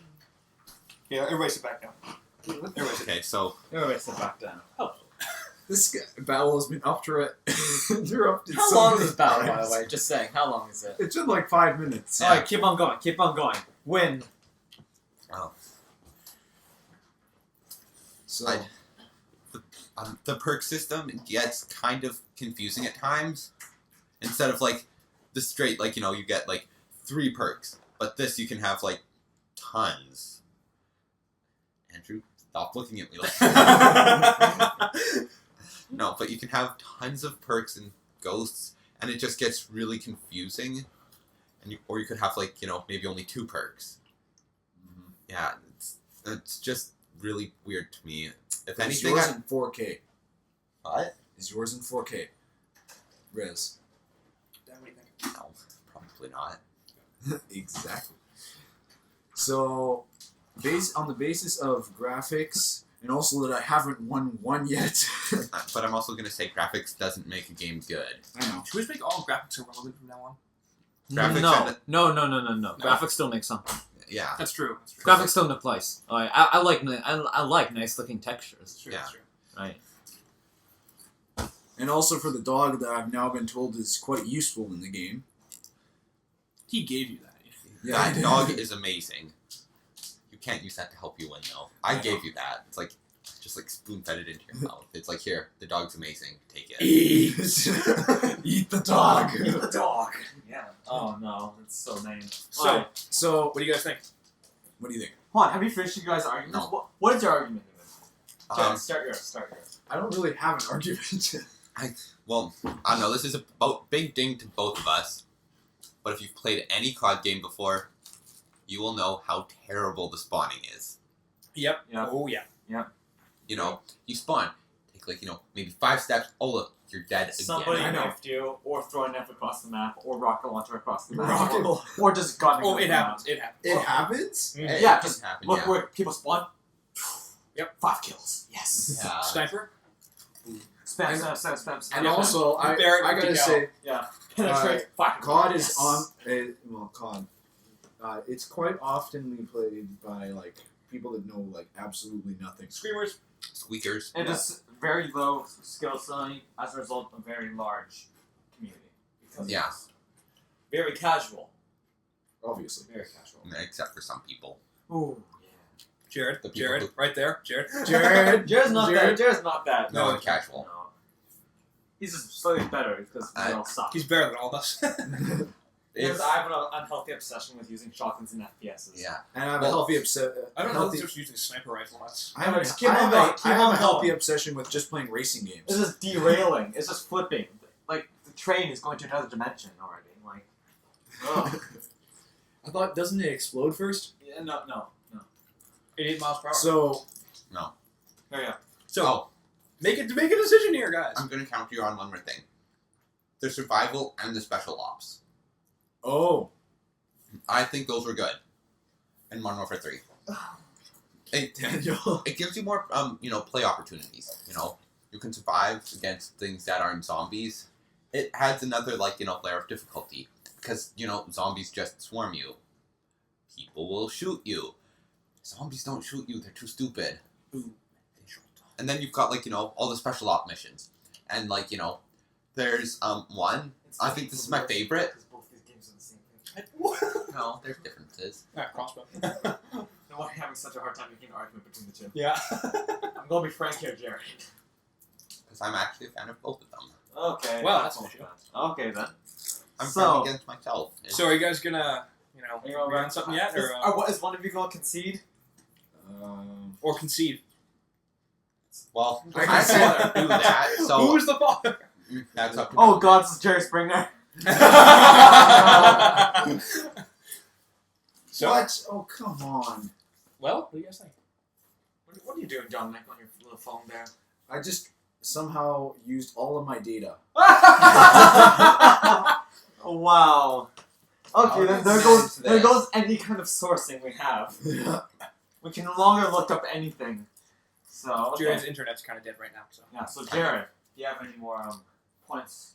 Yeah, everybody sit back now. Everybody sit okay. So Everybody sit back down. This battle has been interrupted How so long many is this battle, by times. the way? Just saying, how long is it? It's been like 5 minutes. Yeah. Alright, keep on going, keep on going. Win. So, the perk system gets kind of confusing at times. Instead of like the straight, like you get like 3 perks, but this you can have like tons. Andrew, stop looking at me like that. No, but you can have tons of perks and ghosts, and it just gets really confusing. And or you could have like maybe only 2 perks. Yeah, it's just really weird to me. If is anything, yours in 4K? what? Is yours in 4K? Riz. Dan, what do you think? No, probably not. Exactly. So, on the basis of graphics, and also that I haven't won one yet. But I'm also gonna say graphics doesn't make a game good. I know. Should we just make all graphics irrelevant from now on? Graphics No. No. Graphics still make something. Yeah. That's true. That's true. Graphics still in place. I like nice looking textures. That's true. Yeah. That's true. Right. And also for the dog that I've now been told is quite useful in the game. He gave you that. Yeah, That dog is amazing. You can't use that to help you win though. I gave you that. It's like just like spoon fed it into your mouth. It's like here, the dog's amazing. Take it. Eat! Eat the dog! Eat the dog. Yeah. Oh no, it's so lame. So, Alright. So, what do you guys think? what do you think? Hold on, have you finished you guys' arguments? No. What is your argument? Um, Start yours. I don't really have an argument. Well, I don't know. This is a big ding to both of us. But if you've played any COD game before, you will know how terrible the spawning is. Yep. Yeah. Oh yeah. You know, you spawn, take like, maybe 5 steps. Oh look, you're dead Somebody again. I know. knifed you, or throw a knife across the map, or rocket launcher across the map, Rocket or just gunning. Oh, them it down. happens. It happens. It happens? Mhm. Yeah, It just can happen, look yeah. where people spawn. Yep. 5 kills. Yes. Yeah. Sniper. Spam. And also, I Barrett gotta with the say, Yeah. Penetrate. Fucking COD yes. is on. COD. It's quite oftenly played by like people that know like absolutely nothing. Screamers. Squeakers. It is very low skill ceiling as a result of very large community. Because Yeah. it's very casual. Obviously. Very casual. Except for some people. Ooh. Jared. The people Jared. who- Right there. Jared. Jared. Jared's not Jared. that. Jared's not that. No, casual. No. He's just slightly better because we all suck. He's better than all of us. Because I have an unhealthy obsession with using shotguns and FPSs. Yeah. And I have Well, a healthy obsession. I don't know if it's using a sniper rifle. That's I have, Just keep on I going, have keep a on healthy going. obsession with just playing racing games. It's just derailing. It's just flipping. Like the train is going to another dimension already. Like, ugh. I thought, doesn't it explode first? Yeah, no. 88 miles per hour. So, Hurry up. So Oh, make a decision here, guys. I'm going to counter you on one more thing. The survival and the special ops. oh, I think those were good. In Modern Warfare 3. Daniel. It gives you more, play opportunities. You can survive against things that aren't zombies. It adds another, layer of difficulty. Because, zombies just swarm you. People will shoot you. Zombies don't shoot you, they're too stupid. And then you've got, all the special op missions. And, there's, one, I think this is my favorite. Because both these games are the same thing. No, there's differences. Alright, crossbow. No why are you having such a hard time making an argument between the two? Yeah. I'm gonna be frank here, Jared. Because I'm actually a fan of both of them. Okay. Well, that's an issue. Okay then. I'm So- fighting against myself. So are you guys gonna, Are you agree on something yet, or what is one of you gonna concede? or concede? Well, I I can say can't do that, so Who's the father? that's up to Oh them. God, this is Jerry Springer. So, what? Oh, come on. well, what do you guys think? What are you doing, Dominic, on your little phone there? I just somehow used all of my data. Wow. Okay, How then did you there manage there this? goes any kind of sourcing we have. We can no longer look up anything. So, okay. Jared's internet's kind of dead right now. So Yeah, so Jared, do you have any more points?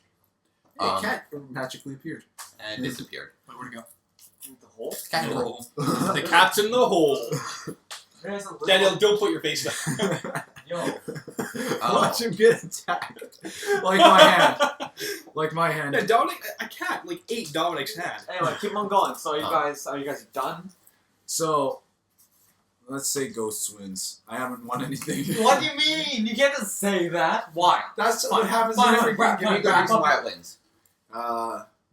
Hey, Um, cat magically appeared. And disappeared. where'd it go? In the hole? Cat In the hole. hole. The cat's in the hole. There's a little... Daniel, don't put your face down. Yo. Watch him get attacked. Like my hand. Like my hand. Yeah, Dominic, a cat ate Dominic's hand. Anyway, keep on going. So are you Oh. guys done? So, let's say Ghosts wins. I haven't won anything. What do you mean? You can't just say that. Why? That's Fine, what happens fine, in every fine, game. Give me a good reason why it wins.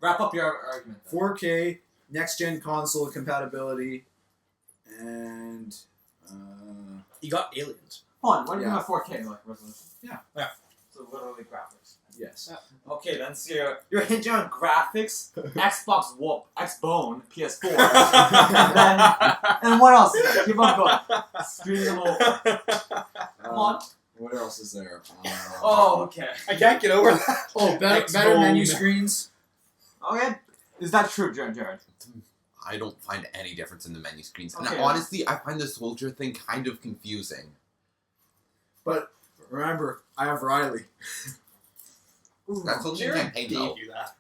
Wrap up your argument then. 4K, next gen console compatibility, and He got aliens. Hold on, what do you Yeah. mean by 4K resolution? Yeah. Yeah. So literally graphics. yes. Okay, then so you're hinging on graphics, Xbox Whoop, Xbone, PS4, and what else is there? Keep on going. Stream them over. Come on. What else is there? Oh, okay. I can't get over that. Oh, better Xbone. menu screens. Okay. Is that true, Jared? I don't find any difference in the menu screens. And Okay. honestly, I find the soldier thing kind of confusing. But remember, I have Riley. That's only Jared campaign gave though. you that.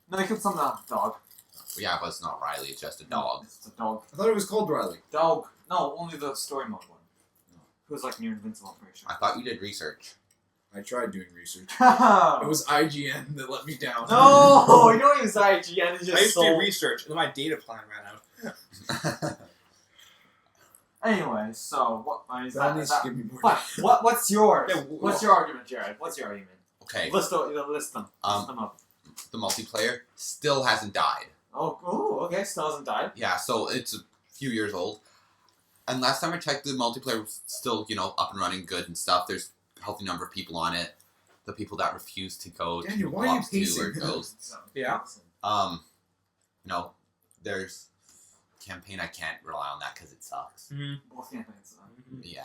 No, you can summon a dog. Yeah, but it's not Riley, it's just a dog. It's a dog. I thought it was called Riley. Dog. No, only the story mode one. Who's like near invincible, I'm pretty sure. I thought you did research. I tried doing research. It No, was IGN that let me down. you don't use IGN. It's I just used to do so. research, and then my data plan ran out. Anyway, so what is That that? needs Is to that give me more. fine. What's yours? Yeah, What's your argument, Jared? What's your argument? Okay, List them. List them up. the multiplayer still hasn't died. Oh, ooh, okay. Still hasn't died. Yeah, so it's a few years old. And last time I checked, the multiplayer was still, up and running good and stuff. There's healthy number of people on it. The people that refuse to go Daniel, to why are you Ops 2 or pacing? Ghosts. Yeah. There's campaign. I can't rely on that because it sucks. Both campaigns. Yeah.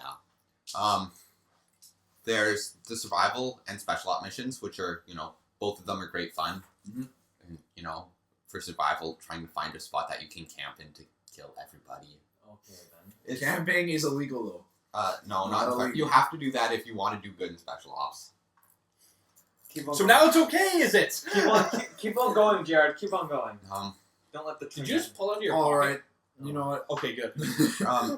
There's the survival and special op missions, which are, both of them are great fun. Mhm. And, for survival, trying to find a spot that you can camp in to kill everybody. Okay then. Camping is illegal though. No, Not not illegal. you have to do that if you want to do good in special ops. So now it's okay, is it? Keep on going, Jared. Keep on going. Don't let the. Did you just pull out your All pocket? right. You know what? Okay, good.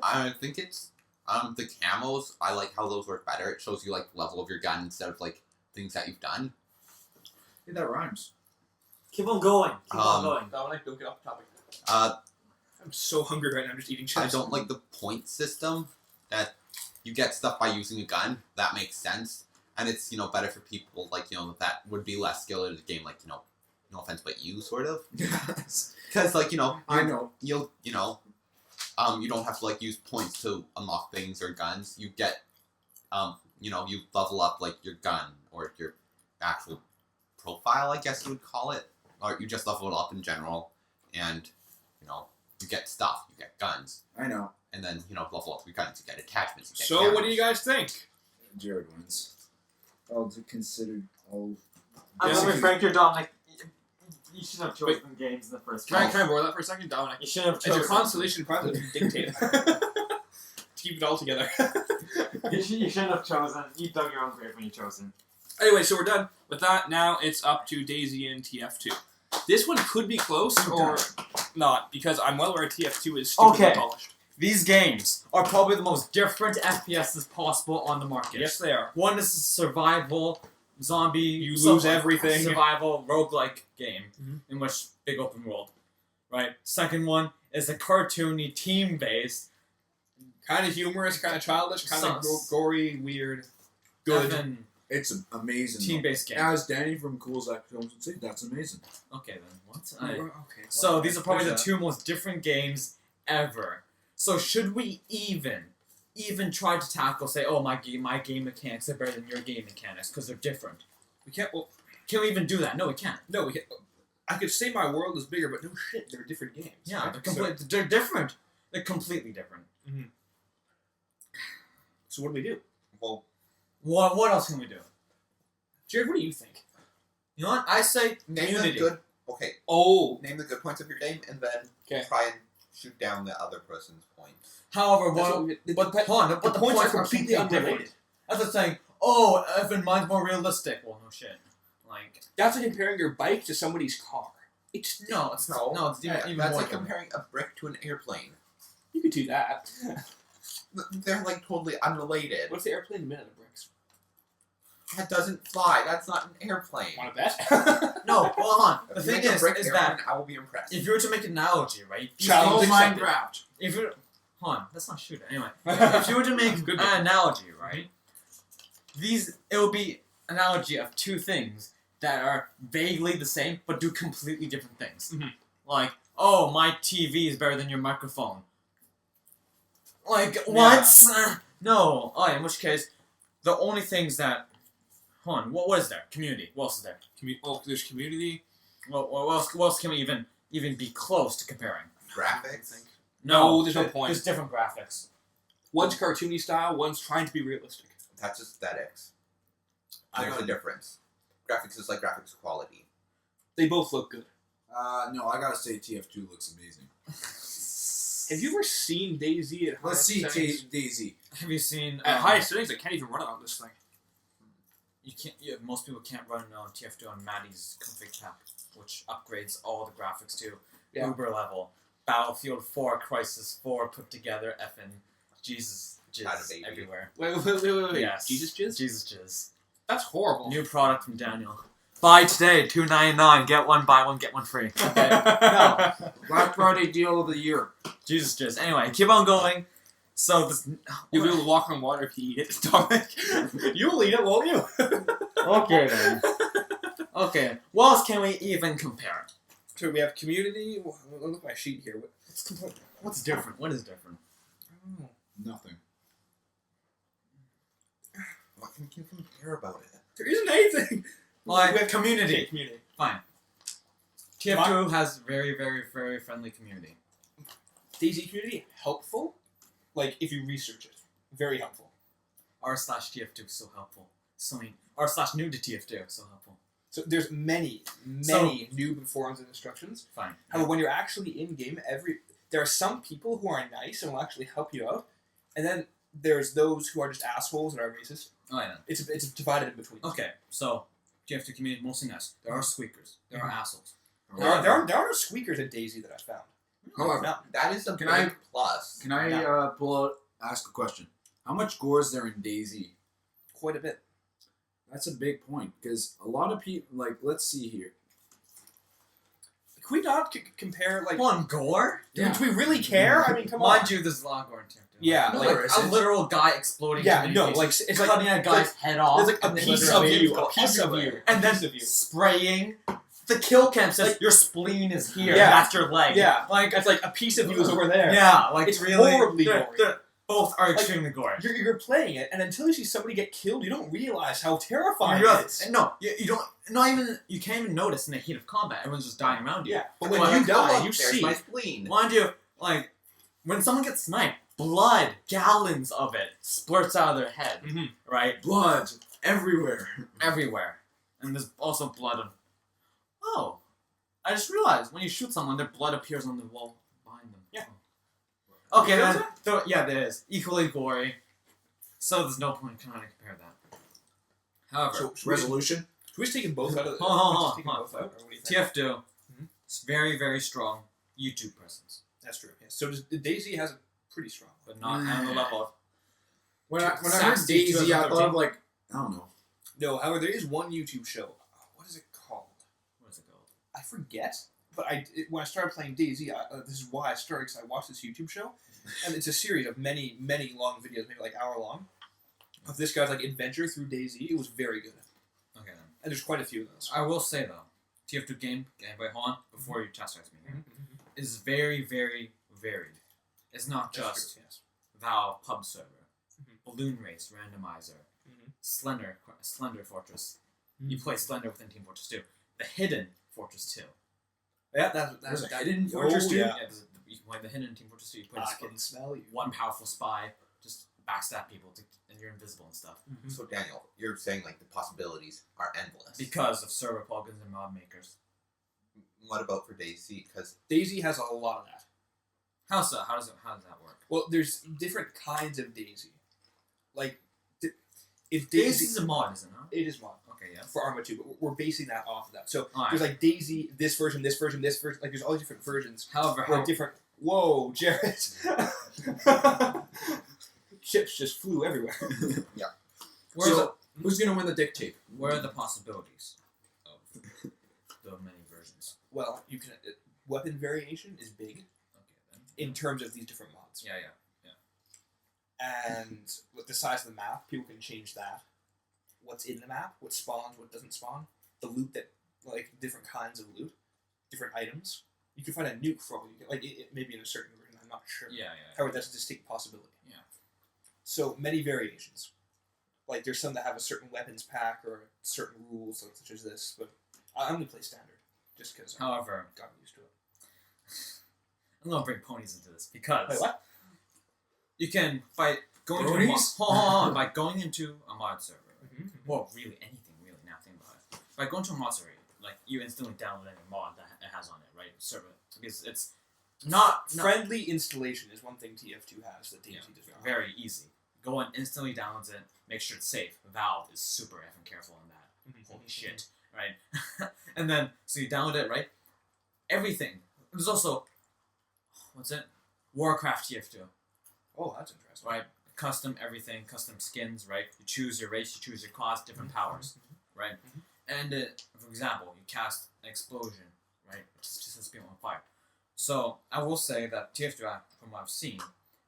I think it's the camos. I like how those work better. It shows you like the level of your gun instead of like things that you've done. Hey, that rhymes. Keep on going. Keep on going. Dominic, don't get off the topic. I'm so hungry right now. I'm just eating chips. I don't like the point system that you get stuff by using a gun. That makes sense, and it's better for people like that would be less skilled at the game. Like no offense, but you sort of Yes. because like I know. you don't have to like use points to unlock things or guns. You get you level up like your gun or your actual profile, I guess you would call it, or you just level it up in general, and you get stuff, you get guns, I know. and then level up your guns, you get attachments. You get So, what do cameras. you guys think? Jared wins. All considered all. I'm Yeah. gonna be frank here, Dominic. You should have chosen games in the first Can place. I borrow that for a second, Dominic? You should have It's a chosen. constellation probably to dictate. To keep it all together. You shouldn't have chosen. You dug your own grave when you chose him. Anyway, so we're done with that. Now it's up to Daisy and TF2. This one could be close or not, because I'm well aware TF2 is stupidly Okay. polished. These games are probably the most different FPSs possible on the market. Yes, they are. One is a survival zombie. You lose everything. Survival roguelike game Mhm. in which big open world. Right. Second one is a cartoony team based. Kind of humorous, kind of childish, kind of Sus. gory, weird, good. It's amazing. Team based game. As Danny from Cool Zach Films would say, that's amazing. Okay then. What? Okay. So these are probably the There's two most different games ever. So should we even try to tackle, say, oh, my game mechanics are better than your game mechanics because they're different? We can't. Well, Can we even do that? No, we can't. no, we can't. I could say my world is bigger, but no shit, they're different games. Yeah, right? they're different. They're completely different. So what do we do? Well, What else can we do? Jared, what do you think? You know what? I say name community. the good. Okay, Oh, name the good points of your game, and then 'Kay. try and shoot down the other person's points. However, that's what, what we- but the- hold on, but the points are completely different. unrelated. That's like saying, oh, if mine's more realistic. Well, no shit. Like, That's like comparing your bike to somebody's car. It's no, it's no, it's even That's more. like comparing a brick to an airplane. you could do that. They're like totally unrelated. What's the airplane minute of bricks? That doesn't fly. That's not an airplane. Want to bet? No, well, hold on. The If you thing make a is brick that airplane, I will be impressed. if you were to make an analogy, right? these Challenge things- accepted. Minecraft. If you hold on, let's not shoot it. Anyway, if you were to make Good an analogy, right? It would be an analogy of two things that are vaguely the same but do completely different things. Mhm. Like, oh, my TV is better than your microphone. Like, what? No. Oh, in which case, the only things that hold on, what is there? Community. What else is there? There's community. What else can we even be close to comparing? Graphics. No, there's no point. There's different graphics. One's cartoony style, one's trying to be realistic. That's aesthetics. I There's a got- difference. Graphics is like graphics quality. They both look good. No, I gotta say TF2 looks amazing. Have you ever seen Daisy at Let's see settings? Daisy. Have you seen? At highest settings, I can't even run it on this thing. You can't. Most people can't run TF2 on Maddie's config cap, which upgrades all the graphics to Yeah. Uber level. Battlefield 4, Crisis 4 put together. Effing Jesus Not a jizz baby. everywhere. Wait. Yes. Jesus jizz? Jesus jizz. That's horrible. New product from Daniel. Buy today, $2.99. Get one, buy one, get one free. Okay. No. Black Friday deal of the year. Jesus jizz. Anyway, keep on going. So this. You'll be able to walk on water if you eat it, Dominic. You'll eat it, won't you? Okay then. Okay. What else can we even compare? So we have community. Look at my sheet here. What's different? What is different? Nothing. What can you compare about it? There isn't anything. Like, We have community. Community. Fine. TF2 has very, very, very friendly community. DayZ community helpful. Like if you research it, very helpful. R/TF2 is so helpful. R/new to TF2 so helpful. So there's many noob forums and instructions. Fine. However, when you're actually in game, there are some people who are nice and will actually help you out, and then there's those who are just assholes and are racist. Oh yeah. It's divided in between. Okay, so TF2 community is mostly nice. There are squeakers. There are assholes. There are no squeakers at DayZ that I found. However, No. That is a Can big plus. can I ask a question? How much gore is there in DayZ? Quite a bit. That's a big point because a lot of people let's see here. Can we not compare like? Come on, gore? Do we really care? I mean, come Mind on. you, there's a lot of gore in TF2. Yeah, No, like there a isn't. literal guy exploding. Yeah, into no, many like pieces, it's like cutting a guy's head off. there's like a and then piece of literally you, a piece of you, and then piece of you. spraying. The kill cam says Like- your spleen is here. Yeah. That's your leg. Yeah, Like it's like a piece of you is over there. yeah, like It's really horribly they're- gory. they're- both are extremely gory. You're playing it, and until you see somebody get killed, you don't realize how terrifying You it realize- is. and no, you don't. Not even you can't even notice in the heat of combat. Everyone's just dying around you. Yeah, but when Well, you Come die, on, you there's see. my spleen. Mind you, like when someone gets sniped, blood, gallons of it splurts out of their head. Mhm. Right, Blood everywhere. everywhere, and there's also blood of. Oh, I just realized when you shoot someone, their blood appears on the wall behind them. Yeah. Okay, Does then. Yeah, there is equally gory. So there's no point trying to compare that. However, So, should Resolution. we just take both out of the? Hold on, just take hold on. both out, or what do you think? TF2, Mhm. it's very, very strong YouTube presence, That's true. Yes. So DayZ has a pretty strong. but not on the level of. When I heard Saxy DayZ, I thought 2013. of I don't know. No, however, there is one YouTube show. What is it called? What is it called? I forget. But when I started playing DayZ, this is why I started, because I watched this YouTube show, and it's a series of many, many long videos, maybe like hour long, of this guy's like adventure through DayZ. It was very good, Okay then. and there's quite a few of those. I will say though, TF2 gameplay, hold on, before you chastise me here, is very, very varied. It's not That's just true, yes. Valve pub server, Mhm. balloon race randomizer, Mhm. Slender Fortress. Mhm. You play Slender within Team Fortress 2. The hidden Fortress 2. Yeah, that's There's a that, hidden Fortress 2? Yeah. You can play the hidden Team Fortress 2. You play I this can smell you. one powerful spy, just backstab people, and you're invisible and stuff. So Daniel, you're saying like the possibilities are endless. Because of server plugins and mod makers. What about for DayZ? Because DayZ has a lot of that. How so? How does that work? Well, there's different kinds of DayZ. Like, if This DayZ, is a mod, is it not? it is mod Okay, yeah. for Arma 2, but we're basing that off of that. So Alright. there's like DayZ, this version, this version, this version. Like there's all these different versions. However, Or different. Whoa, Jared! Chips just flew everywhere. where, So, who's gonna win the dictate? where are the possibilities of the many versions? Well, you can. Weapon variation is big Okay, then. in terms of these different mods, Yeah. and with the size of the map, people can change that. What's in the map, what spawns, what doesn't spawn, the loot that like different kinds of loot, different items. You can find a nuke for all you get. Like it maybe in a certain version, I'm not sure. Yeah. However, that's a distinct possibility. Yeah. So many variations. Like there's some that have a certain weapons pack or certain rules, like, such as this. But I'm gonna play standard, just because I However, got used to it. I'm gonna bring ponies into this because Wait, what? you can by going to Bronies? hold on, by going into a mod server. Mm-hmm. Well, really anything, really. Now think about it. By going to a mod server, like you instantly download any mod that it has on it, right? Server because it's not Friendly installation is one thing TF2 has that DayZ does not. very easy. Go and instantly downloads it. Make sure it's safe. Valve is super effing careful on that. Mhm. Holy shit, right? And then so you download it, right? Everything. There's also what's it? Warcraft TF2, Oh, that's interesting. right? Custom everything, custom skins, right? You choose your race, you choose your class, different powers, right? Mhm. And for example, you cast an explosion, right? Which just sets people on fire. So I will say that TF2, from what I've seen,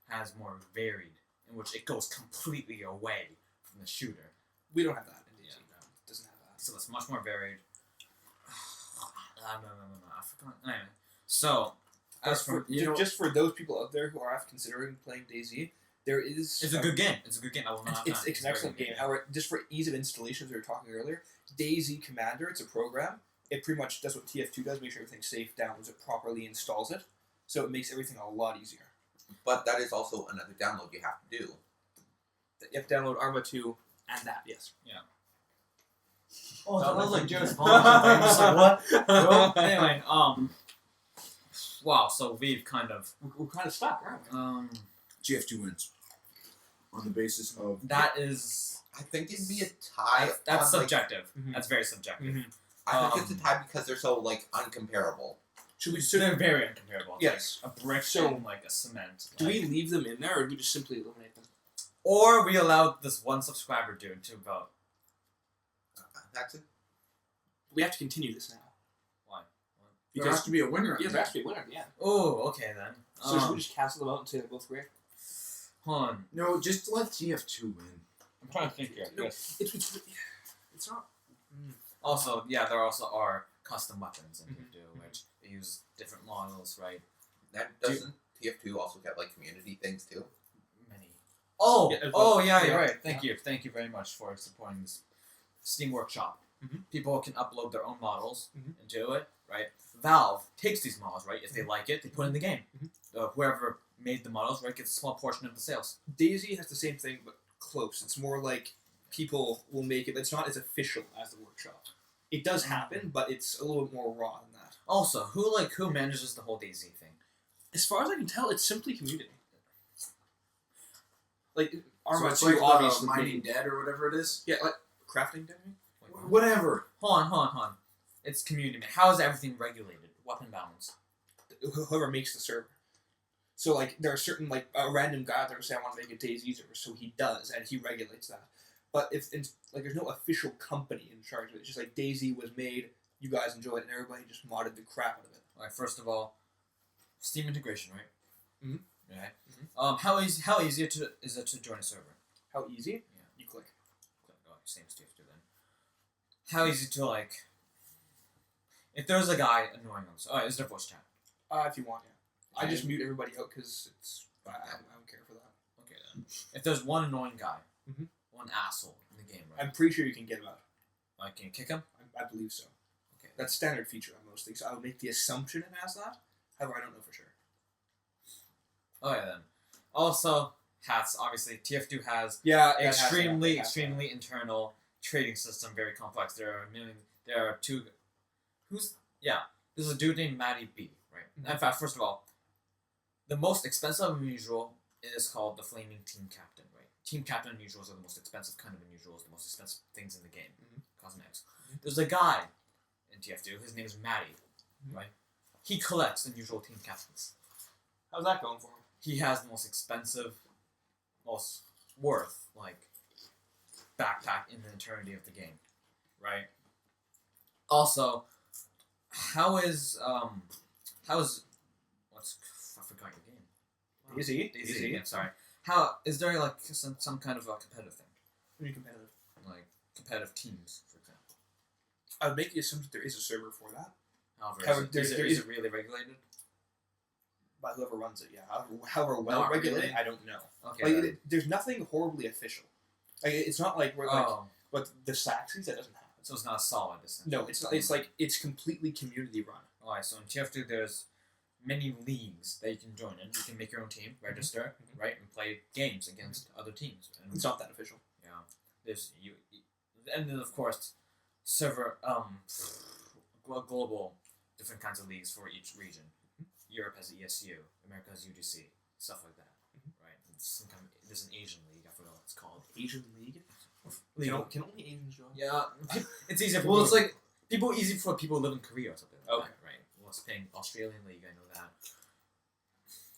has more varied, in which it goes completely away from the shooter. We don't have that in DayZ. Yeah. No, it doesn't have that. So it's much more varied. No, I forgot. Anyway, so as for you know- Just for those people out there who are considering playing DayZ, There is. It's a good game. It's a good game. I will not. It's an very excellent good game. However, just for ease of installation, as we were talking earlier, Dayz Commander, it's a program. It pretty much does what TF2 does, make sure everything's safe, downloads it properly, installs it. So it makes everything a lot easier. But that is also another download you have to do. You have to download Arma 2 and that, yes. Oh, That that was was like Jared's phone. I was like, what? Well, anyway, wow. So we've kind of We're kind of stuck, aren't we? GF2 wins on the basis of that is I think it'd be a tie. that's on, like, subjective. Mhm. That's very subjective. Mhm. I think it's a tie because they're so like uncomparable. Should we? So they're very uncomparable. It's Yes. like a brick So- and like a cement. Do like- we leave them in there, or do we just simply eliminate them? Or we allow this one subscriber dude to vote. That's it. We have to continue this now. Why? there has to be a winner. Yeah, there has to be a winner at the end. Oh, okay then. So should we just cancel them out and say they're both great? Hold on. No, just let GF2 win. I'm trying to think here. No, it's not. Also, yeah, there also are custom weapons in Mhm. TF2, which they use different models, right? That doesn't TF2 also get like community things too? Many. Oh, Yeah, as oh well. yeah, Yeah. you're right. Thank you very much for supporting this Steam Workshop. Mhm. People can upload their own models Mhm. into it, right? Valve takes these models, right? If they like it, they put it in the game. Mhm. Whoever made the models, right, gets a small portion of the sales. Daisy has the same thing, but close. It's more like people will make it. It's not as official as the workshop. It does happen, but it's a little bit more raw than that. Also, who manages the whole Dayz thing? As far as I can tell, it's simply community. Like So Arma it's 2 like obviously. Mining Dead or whatever it is. Yeah, like crafting. Did Whatever. Hold on. It's community. Man. How is everything regulated? Weapon balance. whoever makes the server. So like there are certain like a random guy out there who say I want to make a Dayz server, so he does and he regulates that. But if like there's no official company in charge of it, it's just like Dayz was made, you guys enjoyed it, and everybody just modded the crap out of it. Alright, first of all, Steam integration, right? Mhm. Right. Mhm. How easy is it to join a server? How easy? Yeah. You click. Oh, same as TF2 then. How easy to like? If there's a guy annoying us, is there voice chat? If you want, yeah. I just mute everybody out because it's I don't care for that. Okay then. If there's one annoying guy, Mhm. one asshole in the game, right? I'm pretty sure you can get him out. Like, can you kick him? I believe so. Okay. That's standard feature on most things. I would make the assumption it has that. However, I don't know for sure. Okay then. Also, hats. Obviously, TF2 has Yeah, extremely internal trading system, very complex. There are two. There's a dude named Matty B, right? Mhm. In fact, first of all, the most expensive unusual is called the Flaming Team Captain, right? Team Captain unusuals are the most expensive kind of unusuals, the most expensive things in the game, cosmetics. There's a guy in TF2, his name is Matty, right? He collects unusual team captains. How's that going for him? He has the most expensive, most worth, like, backpack in the eternity of the game, right? Also, I forgot your game. Dayz. I'm sorry. How is there like some kind of a competitive thing, Pretty competitive. like competitive teams, for example? I would make the assumption there is a server for that. However, There is is- it really regulated? By whoever runs it, yeah. However well Not regulated, really. I don't know. Okay. Like, then. there's nothing horribly official. Like, it's not like we're like the Saxies, that doesn't happen. So it's not solid. Essentially. No, it's not. It's like it's completely community run. Alright, so in TF2 there's many leagues that you can join in. You can make your own team, register, Mhm. right, and play games against other teams. And It's not that official. yeah, there's and then of course server global different kinds of leagues for each region. Europe has ESU, America has UGC, stuff like that, right? It's some kind of, there's an Asian league. I forgot what it's called. Asian League. League. Can only Asians join? Yeah, it's easier for Well, people. it's like easy for people who live in Korea or something like Okay. that, right? Well, it's paying Australian league, I know that.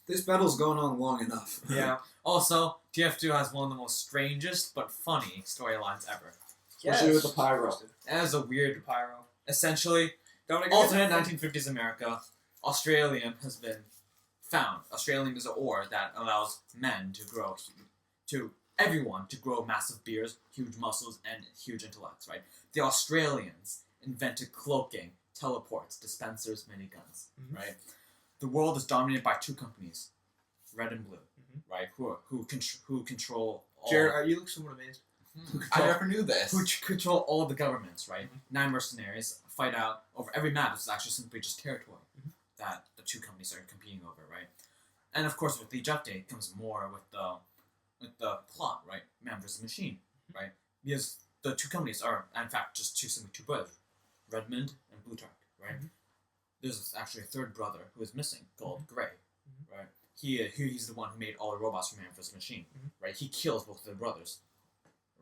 this battle's going on long enough. Yeah. Also, TF2 has one of the most strangest but funny storylines ever. Especially with the pyro. That is a weird, Pyro. essentially, alternate 1950s America, Australian has been found. Australian is an ore that allows men to grow, everyone to grow massive beards, huge muscles, and huge intellects, right? The Australians invented cloaking, teleports, dispensers, miniguns, right? The world is dominated by two companies, red and blue, right? Who control all. Jared, you look somewhat amazed. I never knew this. Who control all the governments, right? 9 mercenaries fight out over every map. It's actually simply just territory that the two companies are competing over, right? And of course, with each update comes more with the plot, right? Man versus machine, right? Because the two companies are, in fact, just simply two brothers, Redmond and Plutarch, right? There's actually a third brother who is missing called Gray, right? He's the one who made all the robots for Man vs. Machine, right? He kills both of their brothers,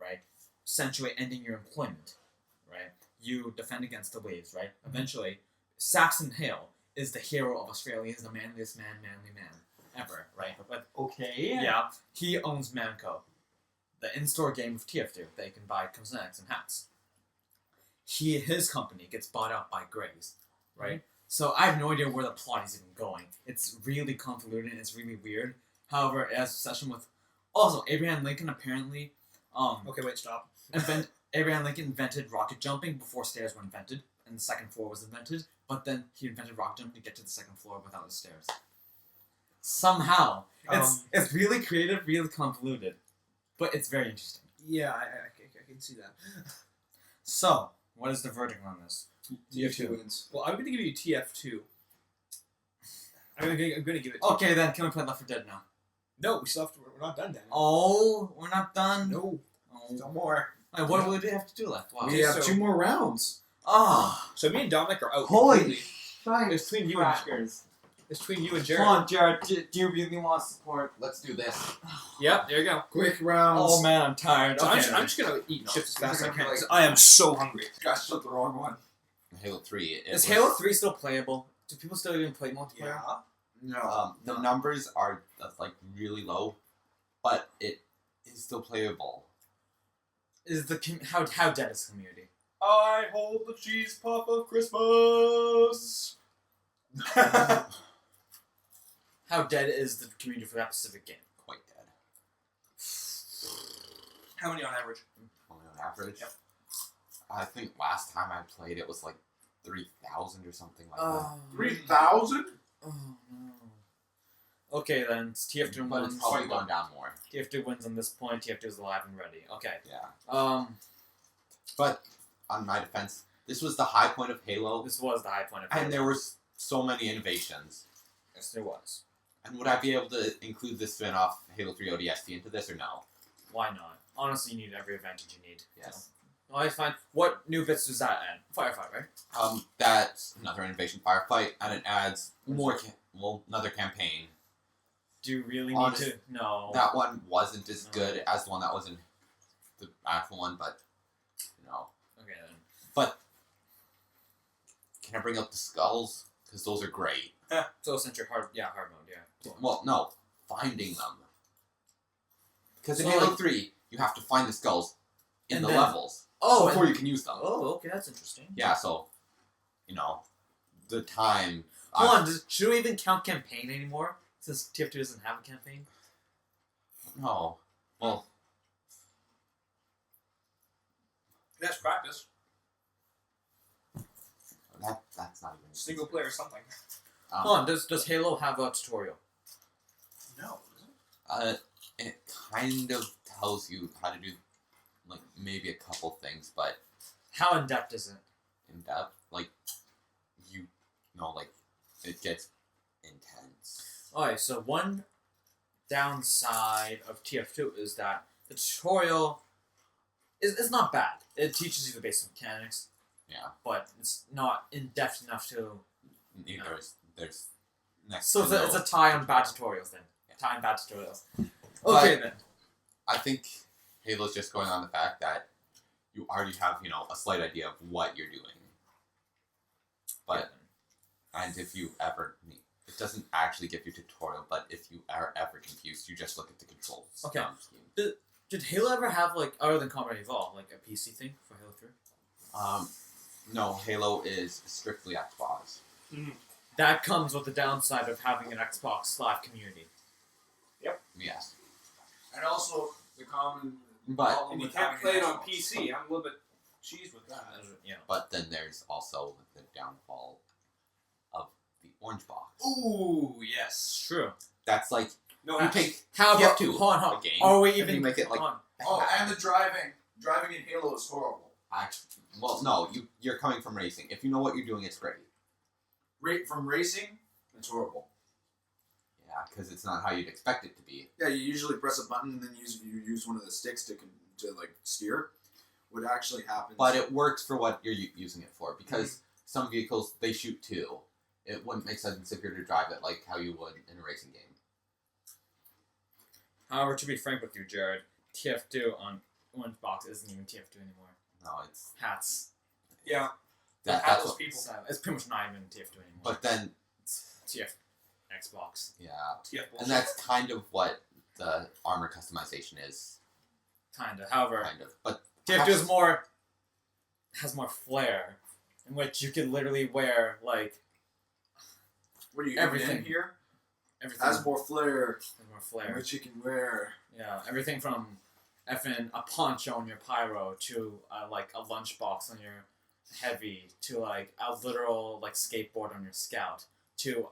right? Essentially ending your employment, right? You defend against the waves, right? Eventually, Saxon Hale is the hero of Australia. He's the manliest manly man ever, right? But Okay. yeah, he owns Manco, the in-store game of TF2 that you can buy cosmetics and hats. His company gets bought out by Gray's, right? So I have no idea where the plot is even going. It's really convoluted and it's really weird. However, it has a session with also Abraham Lincoln apparently. Okay, wait, stop. Abraham Lincoln invented rocket jumping before stairs were invented, and the second floor was invented. But then he invented rocket jumping to get to the second floor without the stairs. Somehow, it's really creative, really convoluted, but it's very interesting. Yeah, I can see that. So, what is the verdict on this? TF2 wins. Well, I'm going to give you TF2. I'm going to give it. Okay, then can we play Left 4 Dead now? No, we still have to. We're not done, Dan. Oh, we're not done. No, Oh. still more. Wait, what do we have to do left? Wow. We have so- 2 more rounds. Oh, So me and Dominic are out. Holy completely. shit. It's between you and Jared. It's between you and Jared. Come on, Jared. Do you really want support? Let's do this. Yep, there you go. Quick rounds. oh man, I'm tired. So Okay, I'm just gonna eat chips as fast as I These are can. gonna be 'Cause I am so hungry. Gosh, took the wrong one. Halo 3. is Halo 3 still playable? Do people still even play multiplayer? No. The numbers are like really low, but it is still playable. Is the how dead is the community? I hold the cheese puff of Christmas. How dead is the community for that specific game? Quite dead. How many on average? Only on average. Yep. I think last time I played it was like 3,000 or something like that. 3,000? Oh no. Okay then, it's TF2 But wins. it's probably gone down more. TF2 wins on this point. TF2 is alive and ready. Okay. Yeah. But on my defense, this was the high point of Halo, This was the high point of and there were so many innovations. Yes, there was. And would I be able to include this spin-off Halo 3 ODST into this or no? Why not? Honestly, you need every advantage you need. Yes. So. Alright, fine. What new bits does that add? Firefight, right? That's another innovation firefight, and it adds more, another campaign. Do you really need Honest- to? No. That one wasn't as No. good as the one that was in the actual one, but, you know. Okay then. But, can I bring up the skulls? Because those are great. So essentially hard mode, yeah. Well, no, finding them. Because in So, Halo like- 3, you have to find the skulls in And the then- levels Oh, before you can use them. Oh, okay, that's interesting. Yeah, so, you know, the time... Hold on, should we even count campaign anymore? Since TF2 doesn't have a campaign? No. Well, That's practice. that's not even... Single player or something. Hold on, does Halo have a tutorial? No. It kind of tells you how to do, like, maybe a couple things, but How in depth is it? in depth, like, you know, like, it gets intense. Alright, so one downside of TF2 is that the tutorial is not bad. It teaches you the basic mechanics, Yeah. but it's not in depth enough to. There's next So to it's no- a tie on bad tutorials then. Yeah. Tie on bad tutorials. But- Okay then. I think Halo's just going on the fact that you already have, you know, a slight idea of what you're doing. But, and if you ever, it doesn't actually give you a tutorial, but if you are ever confused, you just look at the controls. Okay. Scheme. Did Halo ever have, like, other than Combat Evolved, like a PC thing for Halo 3? No, Halo is strictly Xbox. That comes with the downside of having an Xbox Live community. Yes. And also, the common But, problem And you with can't having play it an on Xbox. PC. I'm a little bit cheesed with that. Yeah. but then there's also the downfall of the orange box. Ooh, yes. True. That's like, No, You hats. take How about TF2 hold on, a game. Are we and even you make it like hold on. Oh, and the driving. Driving in Halo is horrible. well, no, you're coming from racing. If you know what you're doing, it's great. From racing, it's horrible. Yeah, because it's not how you'd expect it to be. Yeah, you usually press a button and then you use one of the sticks to like steer. What actually happens? But it works for what you're using it for, because some vehicles they shoot too. It wouldn't make sense if you were to drive it like how you would in a racing game. However, to be frank with you, Jared, TF2 on Orange Box isn't even TF2 anymore. No, it's Hats. Yeah. that's Hatless what, people. So it's pretty much not even TF2 anymore. But then, TF Xbox. yeah, TF bullshit. and that's kind of what the armor customization is, Kinda. However, kind of. But TF2 is more has more flair, in which you can literally wear like what are you everything. in here? everything. Has more flair, has more flair. which you can wear. Yeah, everything from effing a poncho on your pyro to like a lunchbox on your heavy to like a literal like skateboard on your scout to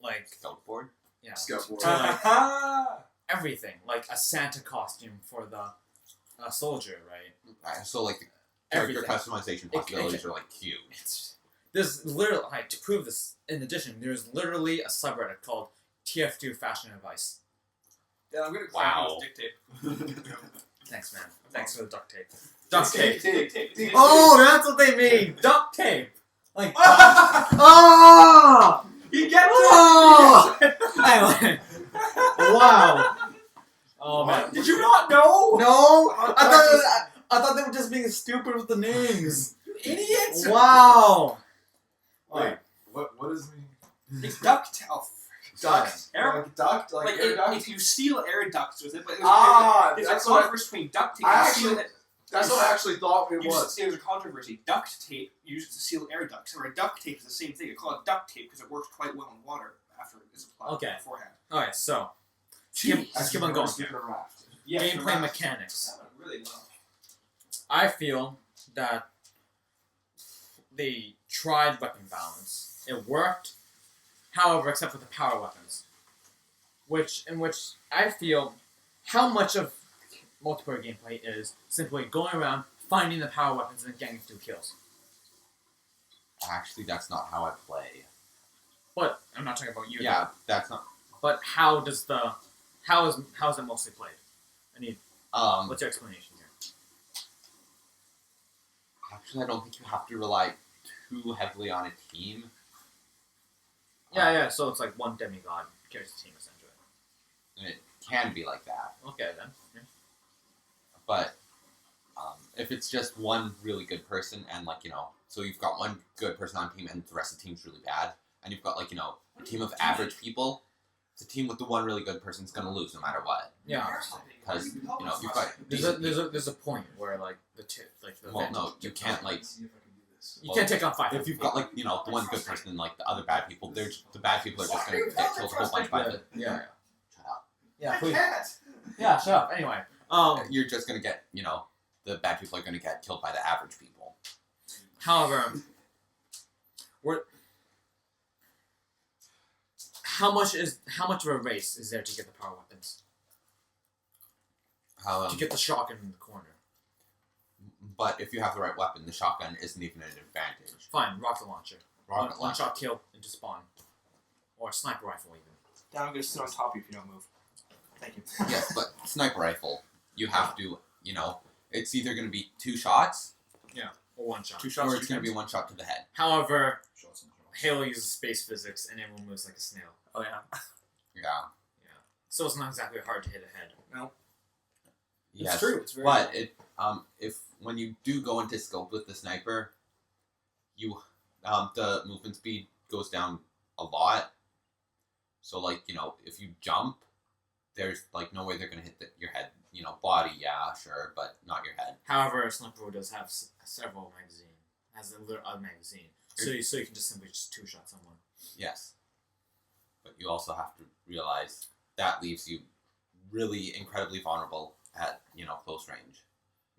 like skateboard. yeah Skateboard. to like everything like a Santa costume for the soldier, right? So like the character Everything. customization possibilities are like huge. There's literally like, to prove this. In addition, there's literally a subreddit called TF2 Fashion Advice. Yeah, I'm gonna Wow. claim this dick tape. Thanks, man. Thanks for the duct tape. Duct tape. Dick tape. Oh, that's what they mean. Duct tape. Like. Oh! He gets Oh! it! Anyway. Wow. Oh man. Did you not know? No. I thought they were just being stupid with the names. Idiots! Wow. Wait, what does it mean? It's duct tape. Duct. Air- Like duct? Like Like, air duct? if you steal air ducts with it, but That's there's a what controversy between duct tape I and actually- sealing it. That's what I actually thought it was. There's a controversy. Duct tape used to seal air ducts, or duct tape is the same thing. I call it duct tape because it works quite well in water after it is applied Okay. beforehand. Alright, so let's keep on going. Yes, Gameplay mechanics. Really well. I feel that they tried weapon balance. It worked, however, except for the power weapons, in which I feel how much of multiplayer gameplay is simply going around finding the power weapons and getting 2 kills. Actually, that's not how I play. But I'm not talking about you. Yeah, that's not. But how is it mostly played? I need. What's your explanation here? Actually, I don't think you have to rely too heavily on a team. Yeah. So it's like one demigod carries the team essentially. And it can be like that. Okay then. Yeah. But if it's just one really good person and so you've got one good person on team and the rest of the team's really bad, and you've got a team of average people, the team with the one really good person's gonna lose no matter what. Yeah. Because you've got There's a point where the well, no, you can't you can't take on 5. if you've got the one good person and the other bad people, the bad people are just gonna get killed a whole bunch by the. Yeah. Shut up. Yeah. I Please. can't. Yeah. Shut up. Anyway. You're just gonna get the bad people are gonna get killed by the average people. However, how much of a race is there to get the power weapons? To get the shotgun in the corner. But if you have the right weapon, the shotgun isn't even an advantage. Fine, rocket launcher. Rocket One launcher. shot kill into spawn, or sniper rifle even. Now I'm gonna sit on top of you if you don't move. Thank you. Yes, but sniper rifle, you have to, it's either going to be 2 shots, Or 1 shot. 2 shots. or it's going to be 1 shot to the head. However, Halo uses space physics and everyone moves like a snail. Oh yeah. Yeah. So it's not exactly hard to hit a head. No. Yes. It's true. It's very. But if when you do go into scope with the sniper, the movement speed goes down a lot. So if you jump, there's no way they're gonna hit your head. Body, yeah, sure, but not your head. However, a sniper does have several magazine. Has a little magazine, so you can just simply just 2-shot someone. Yes. But you also have to realize that leaves you really incredibly vulnerable at close range.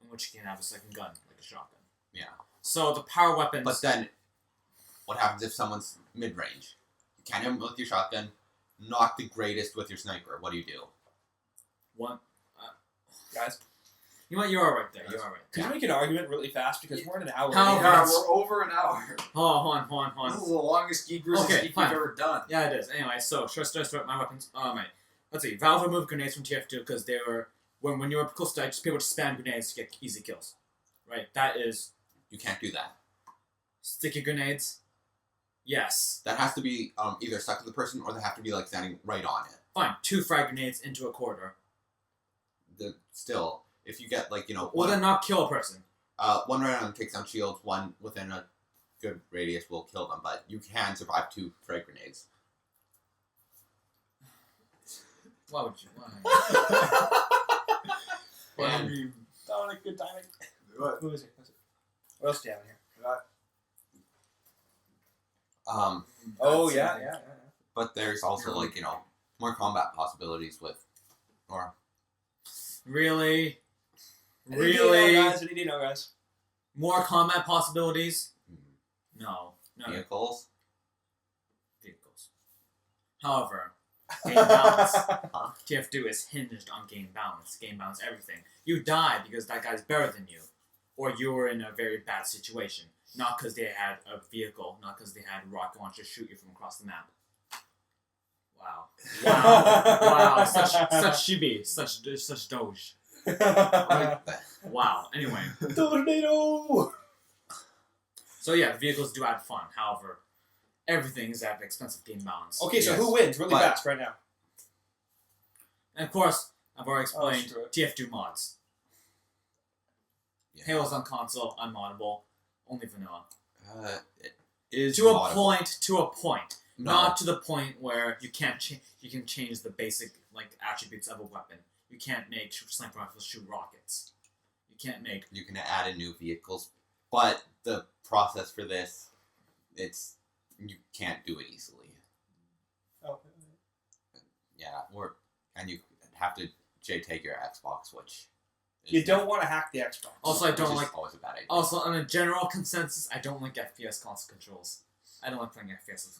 In which you can have a second gun, like a shotgun. Yeah. So the power weapons. But then, what happens if someone's mid-range? You can't hit them with your shotgun. not the greatest with your sniper. What do you do? One. Guys, You know what? You are right there. You are right. could you make an argument really fast because we're in an hour? How- Yeah, Yes. we're over an hour. Hold on. This is the longest Geek versus Okay, Geek fine. we've ever done. Yeah, it is. Anyway, so start my weapons. Let's see. Valve removed grenades from TF2 because they were when you were close to just be able to spam grenades to get easy kills. Right. That is You can't do that. sticky grenades. Yes. That has to be either stuck to the person or they have to be like standing right on it. Fine. 2 frag grenades into a corridor. Still, if you get like Will one, then not kill a person. one round takes down shields, one within a good radius will kill them, but you can survive 2 frag grenades. Why would you? Why? And Dominic, good timing. What? Who is it? What else do you have in here? Oh yeah. but there's also like more combat possibilities with, or Really? I need to know, guys. More combat possibilities? No. vehicles. Vehicles. However, game balance. Huh? TF2 is hinged on game balance. Game balance everything. You die because that guy's better than you. Or you were in a very bad situation. Not because they had a vehicle. Not because they had rocket launchers shoot you from across the map. Wow. Wow. Such chibi. Such doge. Wow. Anyway. Tornado. So yeah, vehicles do add fun. However, everything is at the expense of game balance. Okay, so Yes. who wins really But- fast right now? And of course, I've already explained screw it. TF2 mods. Yeah. Halo's on console, unmoddable, only vanilla. It is To a moddable. point. No. Not to the point where you can't you can change the basic attributes of a weapon. You can't make sniper rifles shoot rockets. You can't make You can add in new vehicles, but the process for this, you can't do it easily. Oh. Yeah, and you have to JTAG your Xbox, which You don't want to hack the Xbox. Also, I which don't is like. always a bad idea. Also, on a general consensus, I don't like FPS console controls. I don't like playing FPS with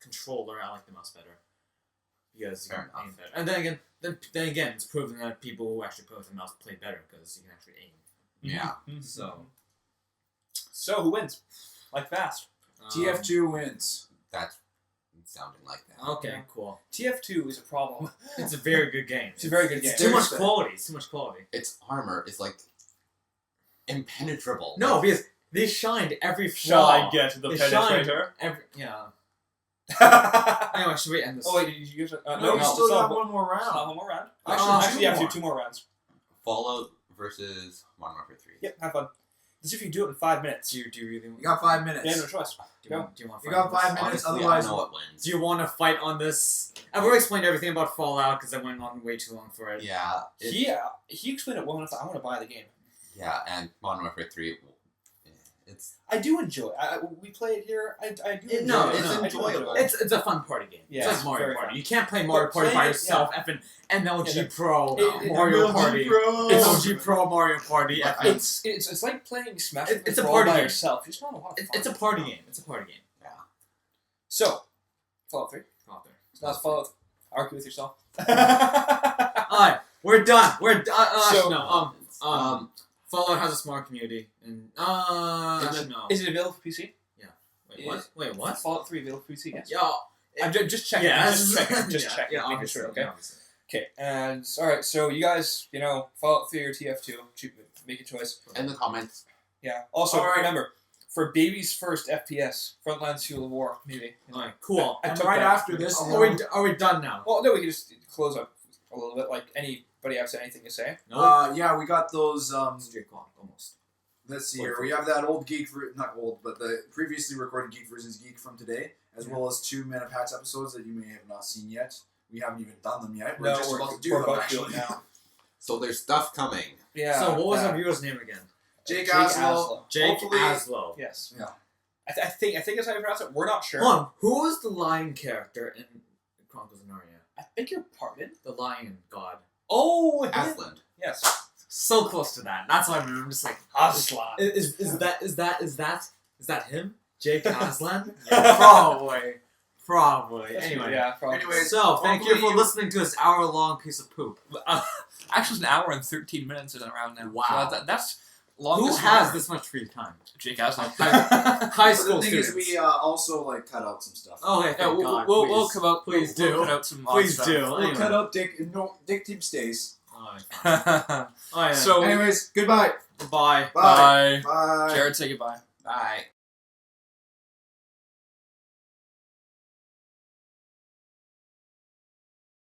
controller. I like the mouse better because you Fair can aim enough. better. And then again, it's proven that people who actually play with the mouse play better because you can actually aim. Yeah. So who wins? Like fast. TF2 wins. That's sounding like that. Okay, cool. TF2 is a problem. It's a very good game. It's a very good It's game. too much Seriously. quality. It's too much quality. Its armor is like impenetrable. No, because they shined every flaw. get to the They shined penetrator? Anyway, should we end this? Oh wait, you guys are, No, we still got one more Still have round. one more round. Oh, Actually, you have to two do 2 more rounds. Fallout versus Modern Warfare 3. Yep, have fun. Let's see if you can do it in 5 minutes. Do you really? You got 5 minutes. You have no choice. Do you want? You got 5 minutes, Honestly, otherwise. I know what wins. Do you want to fight on this? I've already explained everything about Fallout because I went on way too long for it. Yeah. He explained it well enough that I want to buy the game. Yeah, and Modern Warfare 3, it's... I do enjoy it. We play it here. I do enjoy it. No, it's I do enjoyable. it. It's a fun party game. Yeah, it's it's like Mario very Party. fun. You can't play Mario But Party by playing it, yourself. Effing MLG Yeah. Pro It- Mario MLG Party. Pro. MLG Pro Mario Party. But effing- It's like playing Smash It's a Control party by game. yourself. It's not a lot of fun. It's a party game. It's a party game. So, Fallout 3. Out there. It's not Fallout. Argue with yourself. Alright, we're done. We're done. So- No. Fallout has a smart community, and no. Is it available for PC? Wait, what? Wait, what? Fallout 3 available for PC? Yes. Yo. I'm just checking. Yeah, Just checking. Just yeah, checking. Yeah, making obviously, sure. Okay. yeah, obviously. Okay. And all right. So you guys, Fallout 3 or TF2, make a choice. In the comments, Yeah. Also, All right. remember, for baby's first FPS, Frontlines Fuel of War, maybe. Alright, cool. I And took right that. after this, Are we done now? Well, no, we can just close up a little bit. Like anybody have anything to say? No. yeah, we got those. It's 3 o'clock almost. Let's see here. We have that old Geek, not old, but the previously recorded Geek versus Geek from today, as well as 2 Men of Hats episodes that you may have not seen yet. We haven't even done them yet. We're just about to do we're them about to do actually it now. so there's stuff coming. Yeah. So what was yeah. our viewer's name again? Jake Jake Aslow. Jake Hopefully- Aslow. Yes. Yeah. I think that's how you pronounce it. We're not sure. Hold on, who was the lion character in Chronicles of Narnia? I think you're pardoned. The lion god. Oh, him. Asland. Yes. So close to that. That's why I'm just like, Aslan. is that him? Jake Aslan? Yeah, probably. Probably. Anyway. Yeah, probably. Anyways, So, thank you for hopefully listening to this hour-long piece of poop. Actually, it's an hour and 13 minutes in around now. Wow. So that's Who longest. has this much free time? Jake has no. High But school the thing students. is, we also like cut out some stuff. Oh, hey, Yeah, thank God. we'll please. come out. Please we'll do. cut out some. odd Please stuff. do. We'll Anyway. cut out Dick. No, Dick Team stays. Oh, yeah. Oh, yeah. So, Anyways, goodbye. Bye. Bye. Bye. Jared, say goodbye. Bye.